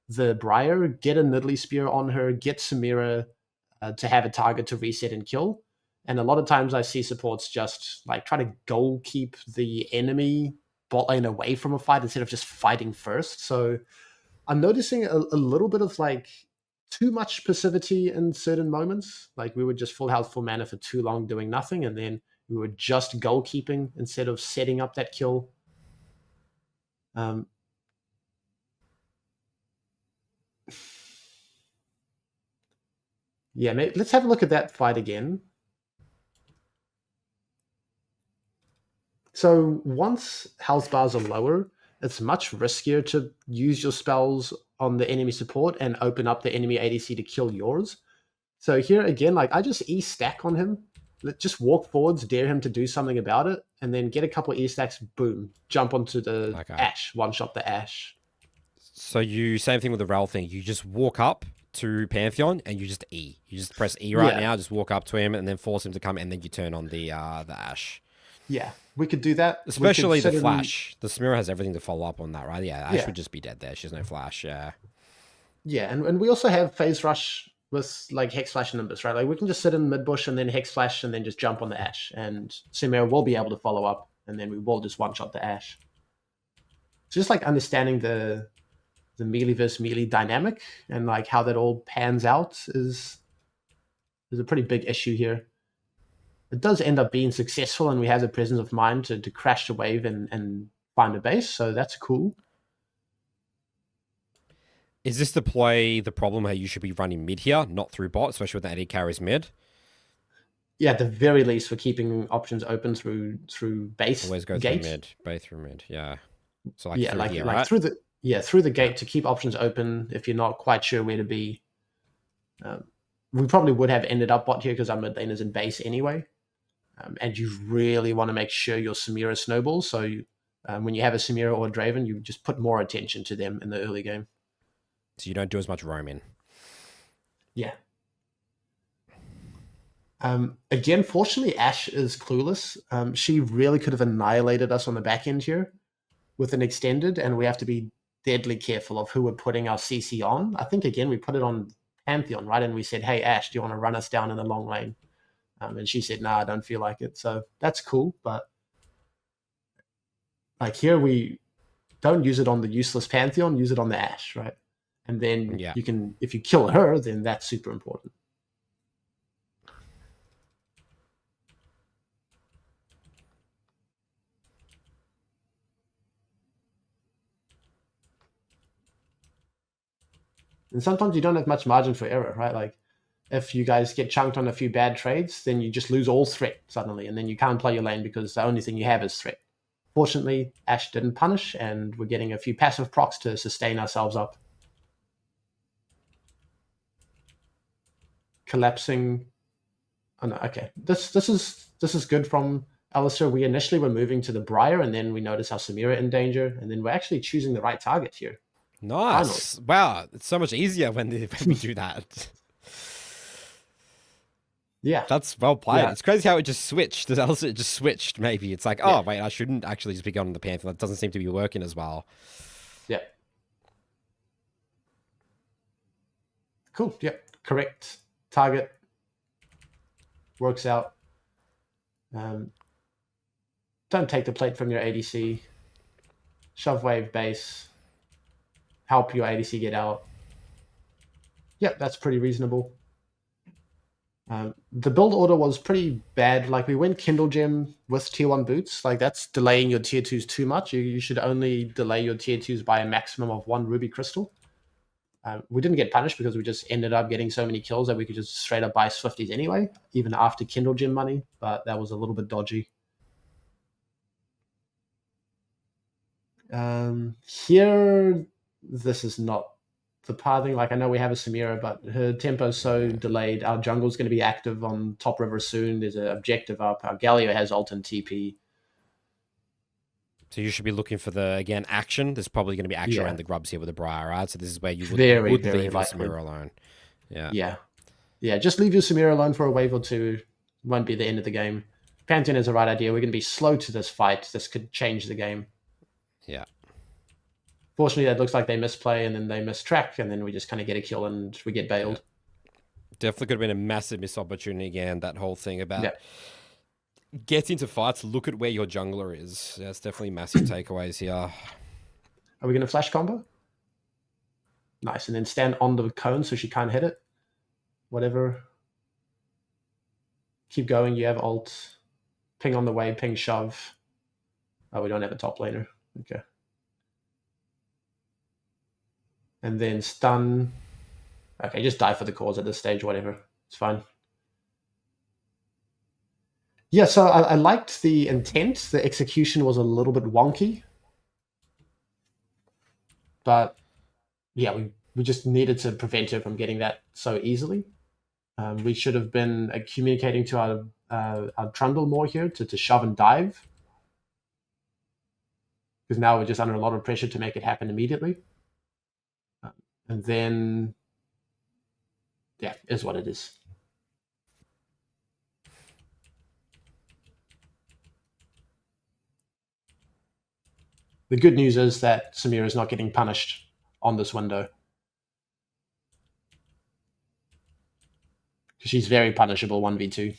the Briar, get a Nidalee Spear on her, get Samira to have a target to reset and kill. And a lot of times I see supports just like try to goal keep the enemy bot lane away from a fight instead of just fighting first. So I'm noticing a little bit of like too much passivity in certain moments. Like we were just full health, full mana for too long doing nothing. And then we were just goal keeping instead of setting up that kill. Yeah, let's have a look at that fight again. So once health bars are lower, it's much riskier to use your spells on the enemy support and open up the enemy ADC to kill yours. So here again, like I just E stack on him just walk forwards, dare him to do something about it, and then get a couple of E-stacks, boom, jump onto the Ash, one-shot the Ash. So same thing with the Rel thing. You just walk up to Pantheon and you just E. You just press E right now, just walk up to him and then force him to come, and then you turn on the Ash. Yeah, we could do that. Especially the Flash. The Samira has everything to follow up on that, right? Yeah, Ash would just be dead there. She has no Flash, yeah. Yeah, and we also have Phase Rush with like Hex Flash and Nimbus, right? Like we can just sit in mid bush and then Hex Flash and then just jump on the Ash, and Samira will be able to follow up, and then we will just one-shot the Ash. So just like understanding the melee versus melee dynamic and like how that all pans out is a pretty big issue here. It does end up being successful, and we have the presence of mind to crash the wave and find a base, so that's cool. Is this the problem how you should be running mid here, not through bot, especially with the AD carries mid? Yeah, at the very least, for keeping options open through base. Always go gate. through mid, both through mid, yeah. So like through here, like right? through the gate to keep options open if you're not quite sure where to be. We probably would have ended up bot here because our mid lane is in base anyway. And you really want to make sure your Samira snowballs. So when you have a Samira or a Draven, you just put more attention to them in the early game. So you don't do as much roaming. Yeah. Again, fortunately, Ash is clueless. She really could have annihilated us on the back end here with an extended, and we have to be deadly careful of who we're putting our CC on. I think, again, we put it on Pantheon, right? And we said, hey, Ash, do you want to run us down in the long lane? And she said, nah, I don't feel like it. So that's cool. But like here, we don't use it on the useless Pantheon, use it on the Ash, right? And then you can, if you kill her, then that's super important. And sometimes you don't have much margin for error, right? Like if you guys get chunked on a few bad trades, then you just lose all threat suddenly, and then you can't play your lane because the only thing you have is threat. Fortunately, Ash didn't punish, and we're getting a few passive procs to sustain ourselves up. Collapsing. Oh no, okay. This is good from Alistar. We initially were moving to the Briar, and then we noticed our Samira in danger, and then we're actually choosing the right target here. Nice. Finally. Wow, it's so much easier when we do that. Yeah. That's well played. Yeah. It's crazy how it just switched. It just switched, maybe. It's like, oh, wait, I shouldn't actually just be going on the Panther. That doesn't seem to be working as well. Yeah. Cool. Yeah. Correct target. Works out. Don't take the plate from your ADC. Shove wave base. Help your ADC get out. Yep, that's pretty reasonable. The build order was pretty bad. Like we went Kindle Gem with tier 1 boots. Like that's delaying your tier 2s too much. You should only delay your tier 2s by a maximum of 1 ruby crystal. We didn't get punished because we just ended up getting so many kills that we could just straight up buy Swifties anyway, even after Kindle Gem money. But that was a little bit dodgy. Here, this is not the pathing. Like I know we have a Samira, but her tempo is so delayed. Our jungle's going to be active on top river soon. There's an objective up. Our Galio has ult and TP. So you should be looking for again, action. There's probably going to be action around the grubs here with the Briar, right? So this is where you would leave your Samira alone. Yeah, just leave your Samira alone for a wave or two. Won't be the end of the game. Pantheon is the right idea. We're going to be slow to this fight. This could change the game. Yeah. Fortunately, it looks like they misplay and then they mistrack, and then we just kind of get a kill and we get bailed. Yeah. Definitely could have been a massive missed opportunity again, that whole thing about get into fights, look at where your jungler is. Yeah, it's definitely massive takeaways here. Are we going to flash combo? Nice. And then stand on the cone so she can't hit it. Whatever. Keep going. You have ult. Ping on the way. Ping shove. Oh, we don't have a top laner. Okay. And then stun. Okay, just die for the cause at this stage. Whatever. It's fine. Yeah, so I liked the intent. The execution was a little bit wonky. But yeah, we just needed to prevent her from getting that so easily. We should have been communicating to our our trundle more here to shove and dive. Because now we're just under a lot of pressure to make it happen immediately. And then, yeah, is what it is. The good news is that Samira is not getting punished on this window. Because she's very punishable 1v2.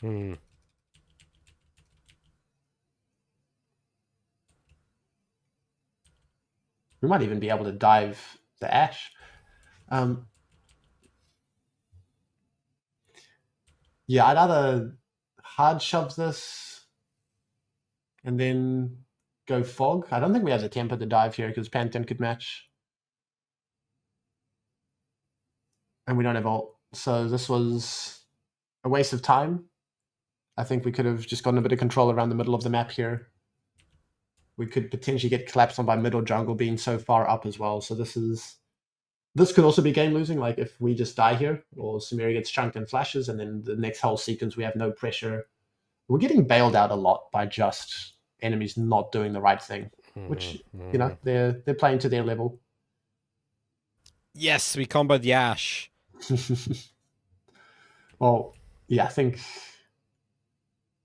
We might even be able to dive the Ashe. Yeah, I'd either hard shove this and then go fog. I don't think we have the temper to dive here because Pantheon could match. And we don't have ult. So this was a waste of time. I think we could have just gotten a bit of control around the middle of the map here. We could potentially get collapsed on by middle jungle being so far up as well. So this could also be game losing, like if we just die here or Samira gets chunked and flashes and then the next whole sequence we have no pressure. We're getting bailed out a lot by just enemies not doing the right thing, which, you know, they're playing to their level. Yes, we comboed the Ashe. Well, yeah, I think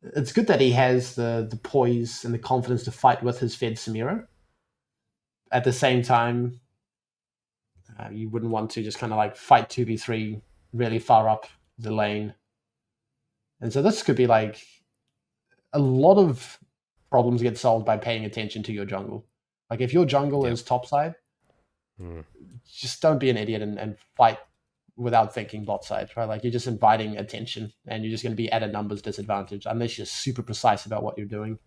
it's good that he has the poise and the confidence to fight with his fed Samira. At the same time, you wouldn't want to just kind of like fight 2v3 really far up the lane. And so this could be like a lot of problems get solved by paying attention to your jungle. Like if your jungle is topside, just don't be an idiot and fight without thinking bot side, right? Like you're just inviting attention and you're just going to be at a numbers disadvantage unless you're super precise about what you're doing.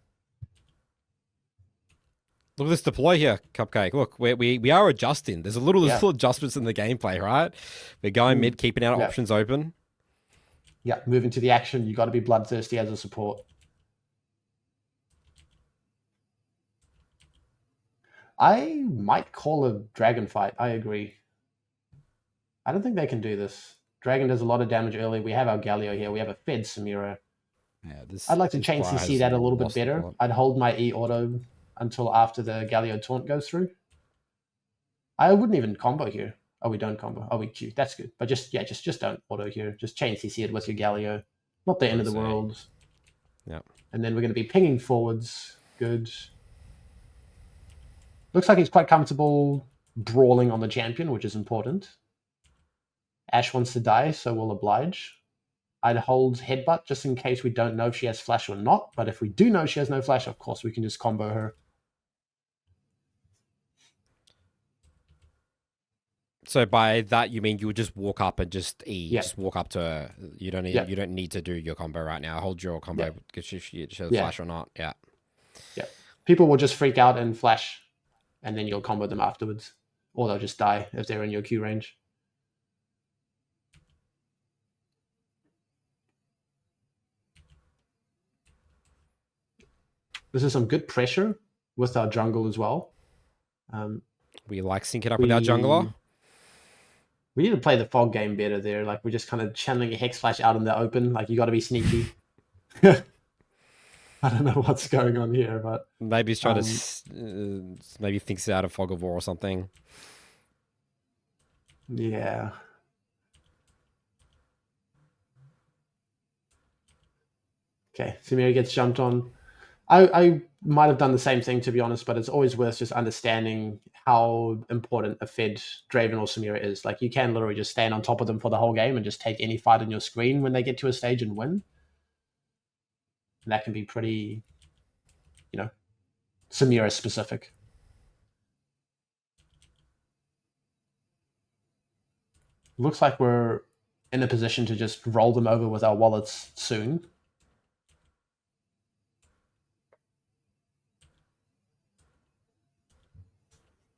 Look at this deploy here, Cupcake. Look, we are adjusting. There's little adjustments in the gameplay, right? We're going mid, keeping our options open. Yeah, moving to the action. You got to be bloodthirsty as a support. I might call a dragon fight. I agree. I don't think they can do this. Dragon does a lot of damage early. We have our Galio here. We have a fed Samira. Yeah, I'd like to chain CC that a little bit better. I'd hold my E auto until after the Galio taunt goes through. I wouldn't even combo here. Oh, we don't combo. Oh, we Q. That's good. But just don't auto here. Just chain CC it with your Galio. Not the end of the world. Yeah. And then we're going to be pinging forwards. Good. Looks like he's quite comfortable brawling on the champion, which is important. Ashe wants to die, so we'll oblige. I'd hold headbutt just in case we don't know if she has flash or not. But if we do know she has no flash, of course, we can just combo her. So by that you mean you would just walk up and just E, just walk up to her. You don't need to do your combo right now. Hold your combo because she has flash or not. Yeah. Yeah. People will just freak out and flash, and then you'll combo them afterwards, or they'll just die if they're in your Q range. This is some good pressure with our jungle as well. We like syncing up with our jungler. We need to play the fog game better there. Like we're just kind of channeling a Hex Flash out in the open. Like you got to be sneaky. I don't know what's going on here, but maybe he's trying to maybe thinks out of Fog of War or something. Yeah. Okay, Samira gets jumped on. I might have done the same thing, to be honest, but it's always worth just understanding how important a fed Draven or Samira is. Like, you can literally just stand on top of them for the whole game and just take any fight on your screen when they get to a stage and win. And that can be pretty, you know, Samira specific. Looks like we're in a position to just roll them over with our wallets soon.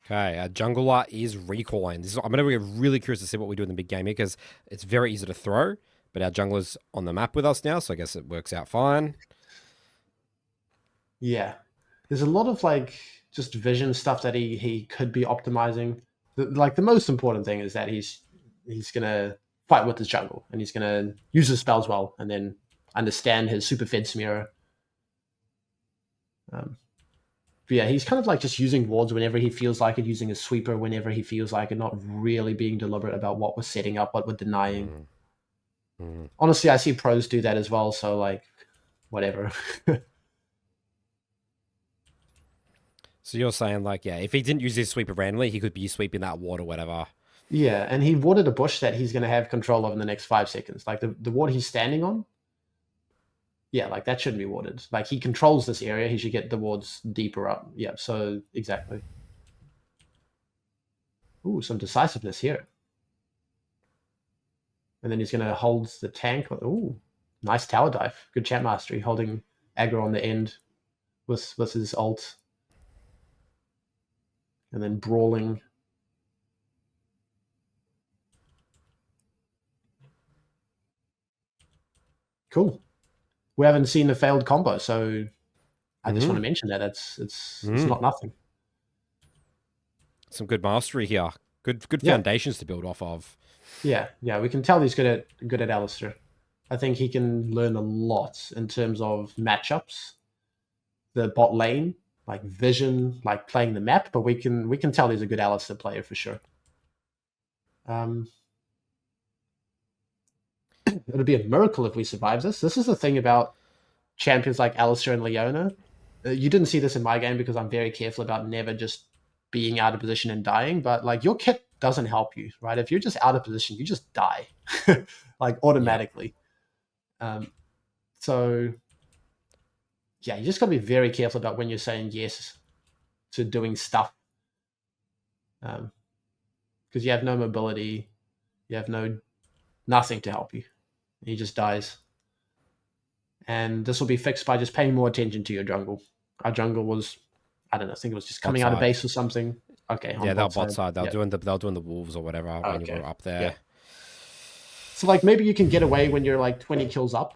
Okay, our jungler is recoiling. I'm going to be really curious to see what we do in the big game here because it's very easy to throw, but our jungler's on the map with us now, so I guess it works out fine. Yeah. There's a lot of, like, just vision stuff that he could be optimizing. The most important thing is that he's going to fight with his jungle, and he's going to use his spells well, and then understand his super fed Samira. But yeah, he's kind of like just using wards whenever he feels like it, using a sweeper whenever he feels like it, not really being deliberate about what we're setting up, what we're denying. Honestly, I see pros do that as well, so like, whatever. So you're saying like, yeah, if he didn't use his sweeper randomly, he could be sweeping that ward or whatever. Yeah, and he warded a bush that he's going to have control of in the next 5 seconds. Like the ward he's standing on, yeah, like that shouldn't be warded. Like he controls this area, he should get the wards deeper up. Yeah, so exactly. Ooh, some decisiveness here. And then he's going to hold the tank. Ooh, nice tower dive. Good champ mastery, holding aggro on the end with his ult. And then brawling. Cool. We haven't seen a failed combo, so I just want to mention that it's not nothing. Some good mastery here. Good foundations to build off of. Yeah, we can tell he's good at Alistar. I think he can learn a lot in terms of matchups, the bot lane, like vision, like playing the map. But we can tell he's a good Alistar player for sure. It'll be a miracle if we survive this. This is the thing about champions like Alistar and Leona. You didn't see this in my game because I'm very careful about never just being out of position and dying. But like your kit doesn't help you, right? If you're just out of position, you just die, like automatically. So yeah, you just got to be very careful about when you're saying yes to doing stuff, because you have no mobility, you have nothing to help you. He just dies. And this will be fixed by just paying more attention to your jungle. Our jungle was, I don't know, I think it was just coming out of base or something. Okay. Yeah, they're bot side. They're doing the wolves or whatever when you were up there. Yeah. So like maybe you can get away when you're like 20 kills up,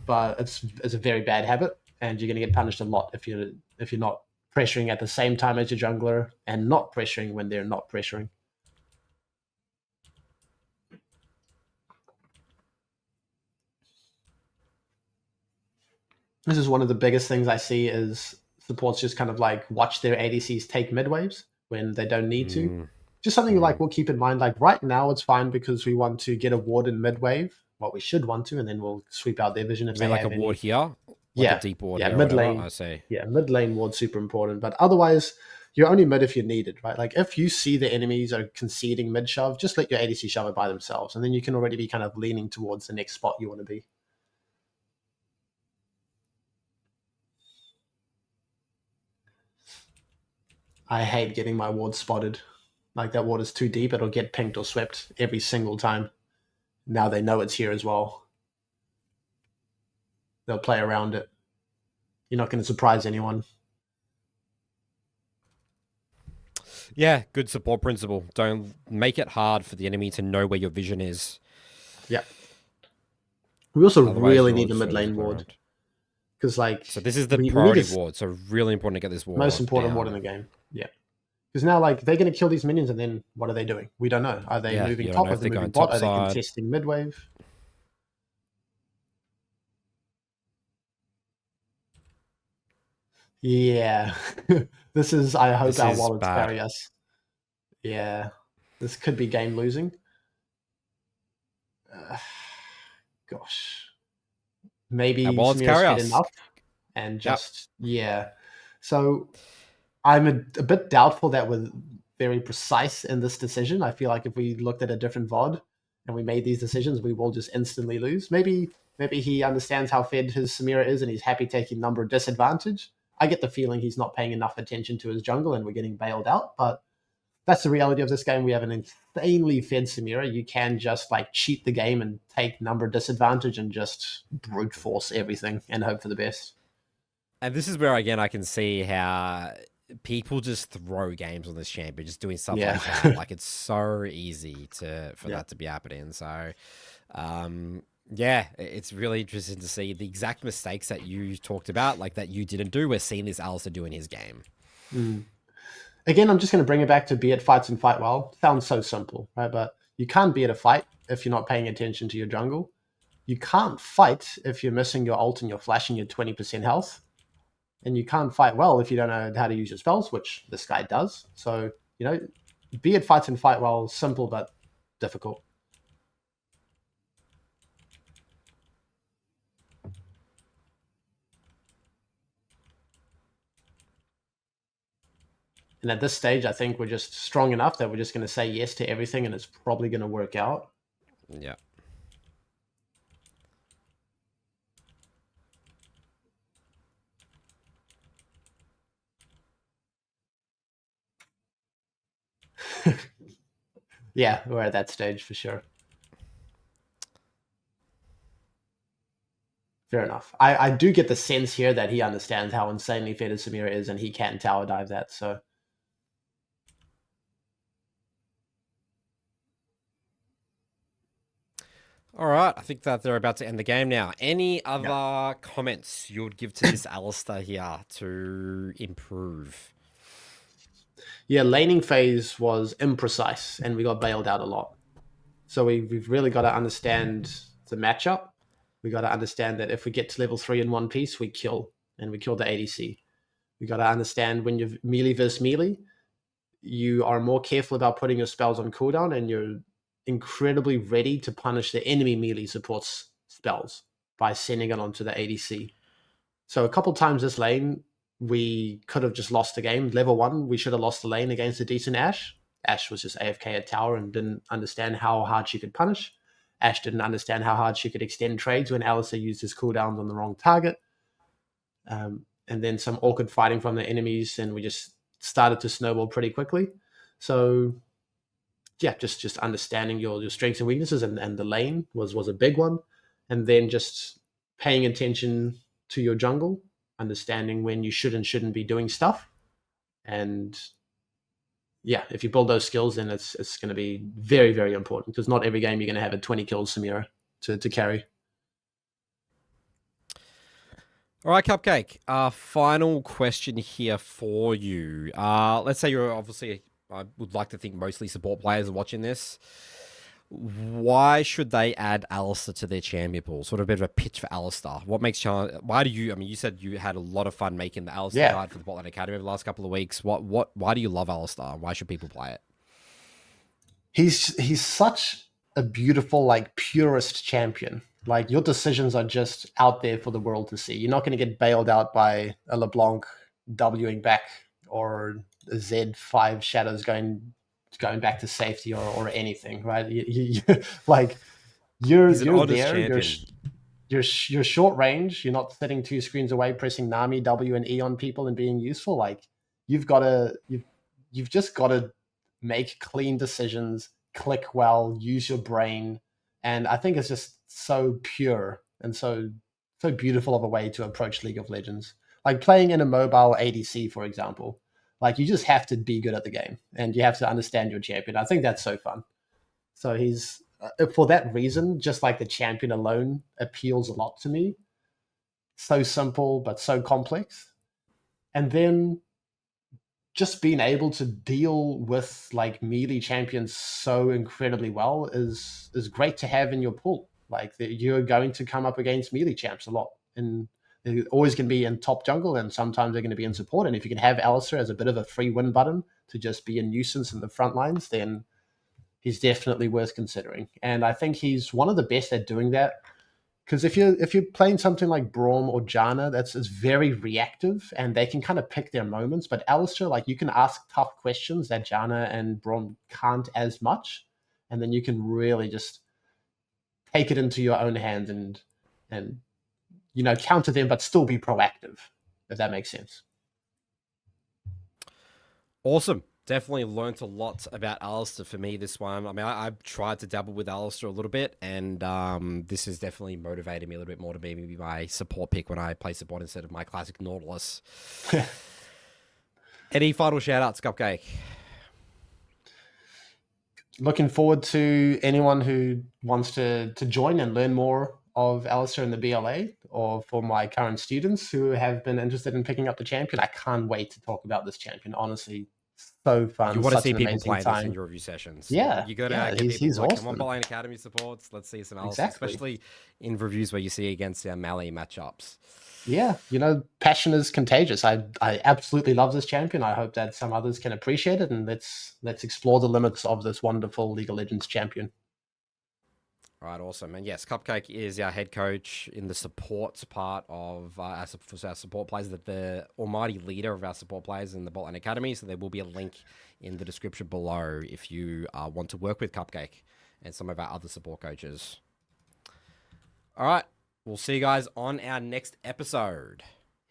but it's a very bad habit, and you're gonna get punished a lot if you're not pressuring at the same time as your jungler and not pressuring when they're not pressuring. This is one of the biggest things I see is supports just kind of like watch their ADCs take mid waves when they don't need to. Just something like we'll keep in mind, like right now it's fine because we want to get a ward in mid wave. Well, we should want to, and then we'll sweep out their vision if they like have a ward here? Like a deep ward mid lane. I see. Yeah, mid lane ward super important. But otherwise, you're only mid if you're needed, right? Like if you see the enemies are conceding mid shove, just let your ADC shove it by themselves, and then you can already be kind of leaning towards the next spot you want to be. I hate getting my ward spotted. Like that ward is too deep, it'll get pinked or swept every single time. Now they know it's here as well. They'll play around it. You're not going to surprise anyone. Yeah, good support principle. Don't make it hard for the enemy to know where your vision is. Yeah. We also really need the mid lane ward. Because like, so this is the priority ward, so really important to get this ward. Most important ward in the game. Yeah. Because now, like, they're going to kill these minions, and then what are they doing? We don't know. Are they moving top? Are they moving bot? Are they contesting mid wave? Yeah. This is, I hope our wallets carry us. Yeah. This could be game losing. Gosh. Maybe Samira's had enough. And just, yeah. So I'm a bit doubtful that we're very precise in this decision. I feel like if we looked at a different VOD and we made these decisions, we will just instantly lose. Maybe he understands how fed his Samira is and he's happy taking number disadvantage. I get the feeling he's not paying enough attention to his jungle and we're getting bailed out, but that's the reality of this game. We have an insanely fed Samira. You can just like cheat the game and take number disadvantage and just brute force everything and hope for the best. And this is where, again, I can see how people just throw games on this champion, just doing stuff like that. Like, it's so easy for that to be happening. So, yeah, it's really interesting to see the exact mistakes that you talked about, like that you didn't do. We're seeing this Alistar do in his game. Again, I'm just going to bring it back to be it fights and fight well. Sounds so simple, right? But You can't be at a fight if you're not paying attention to your jungle. You can't fight if you're missing your ult and you're flashing your 20% health. And you can't fight well if you don't know how to use your spells, which this guy does. So, be it fight and fight well, simple but difficult. And at this stage, I think we're just strong enough that we're just going to say yes to everything, and it's probably going to work out. Yeah. Yeah, we're at that stage for sure. Fair enough. I do get the sense here that he understands how insanely fed Samira is, and he can tower dive that, so... All right, I think that they're about to end the game now. Any other comments you would give to this Alistar here to improve? Yeah, laning phase was imprecise, and we got bailed out a lot. So we've really got to understand the matchup. We got to understand that if we get to level 3 in one piece, we kill, and we kill the ADC. We got to understand when you're melee versus melee, you are more careful about putting your spells on cooldown, and you're incredibly ready to punish the enemy melee support's spells by sending it onto the ADC. So a couple times this lane, we could have just lost the game. Level 1, we should have lost the lane against a decent Ashe. Ashe was just AFK at tower and didn't understand how hard she could punish. Ashe didn't understand how hard she could extend trades when Alistar used his cooldowns on the wrong target. And then some awkward fighting from the enemies, and we just started to snowball pretty quickly. So yeah, just understanding your strengths and weaknesses, and the lane was a big one. And then just paying attention to your jungle, understanding when you should and shouldn't be doing stuff. And yeah, if you build those skills, then it's going to be very, very important, because not every game you're going to have a 20 kills Samira to carry. All right, Cupcake. Final question here for you. Let's say you're obviously, I would like to think mostly support players are watching this. Why should they add Alistar to their champion pool? Sort of a bit of a pitch for Alistar. What makes why do you? I mean, you said you had a lot of fun making the Alistar guide for the Botland Academy over the last couple of weeks. Why do you love Alistar? Why should people play it? He's such a beautiful, like, purist champion. Like, your decisions are just out there for the world to see. You're not going to get bailed out by a LeBlanc Wing back, or a Z5 Shadows going back to safety, or anything, right? Like, you're there. You're short range. You're not sitting 2 screens away pressing Nami, W, and E on people and being useful. Like, you've just got to make clean decisions, click well, use your brain. And I think it's just so pure and so beautiful of a way to approach League of Legends. Like playing in a mobile ADC, for example. Like, you just have to be good at the game, and you have to understand your champion. I think that's so fun. So he's, for that reason, just like the champion alone appeals a lot to me. So simple, but so complex. And then just being able to deal with like melee champions so incredibly well is great to have in your pool. Like, you're going to come up against melee champs a lot, and they're always going to be in top jungle, and sometimes they're going to be in support. And if you can have Alistar as a bit of a free win button to just be a nuisance in the front lines, then he's definitely worth considering. And I think he's one of the best at doing that. Because if you're playing something like Braum or Janna, it's very reactive, and they can kind of pick their moments. But Alistar, like, you can ask tough questions that Janna and Braum can't as much, and then you can really just take it into your own hands and counter them, but still be proactive, if that makes sense. Awesome. Definitely learnt a lot about Alistar for me this one. I mean, I've tried to dabble with Alistar a little bit, and this has definitely motivated me a little bit more to be my support pick when I play support instead of my classic Nautilus. Any final shout-outs, Cupcake? Looking forward to anyone who wants to join and learn more of Alistar in the BLA, or for my current students who have been interested in picking up the champion. I can't wait to talk about this champion. Honestly, So fun. You want to Such see an people amazing playing this in time. your review sessions. Yeah, You got to yeah, get people he's like, come on, awesome. Boline Academy supports. Let's see some Alistar, Exactly. especially in reviews where you see against our melee matchups. Yeah, passion is contagious. I absolutely love this champion. I hope that some others can appreciate it, and let's explore the limits of this wonderful League of Legends champion. All right, awesome. And yes, Cupcake is our head coach in the support part of our support players, the almighty leader of our support players in the Boline Academy. So there will be a link in the description below if you want to work with Cupcake and some of our other support coaches. All right, we'll see you guys on our next episode.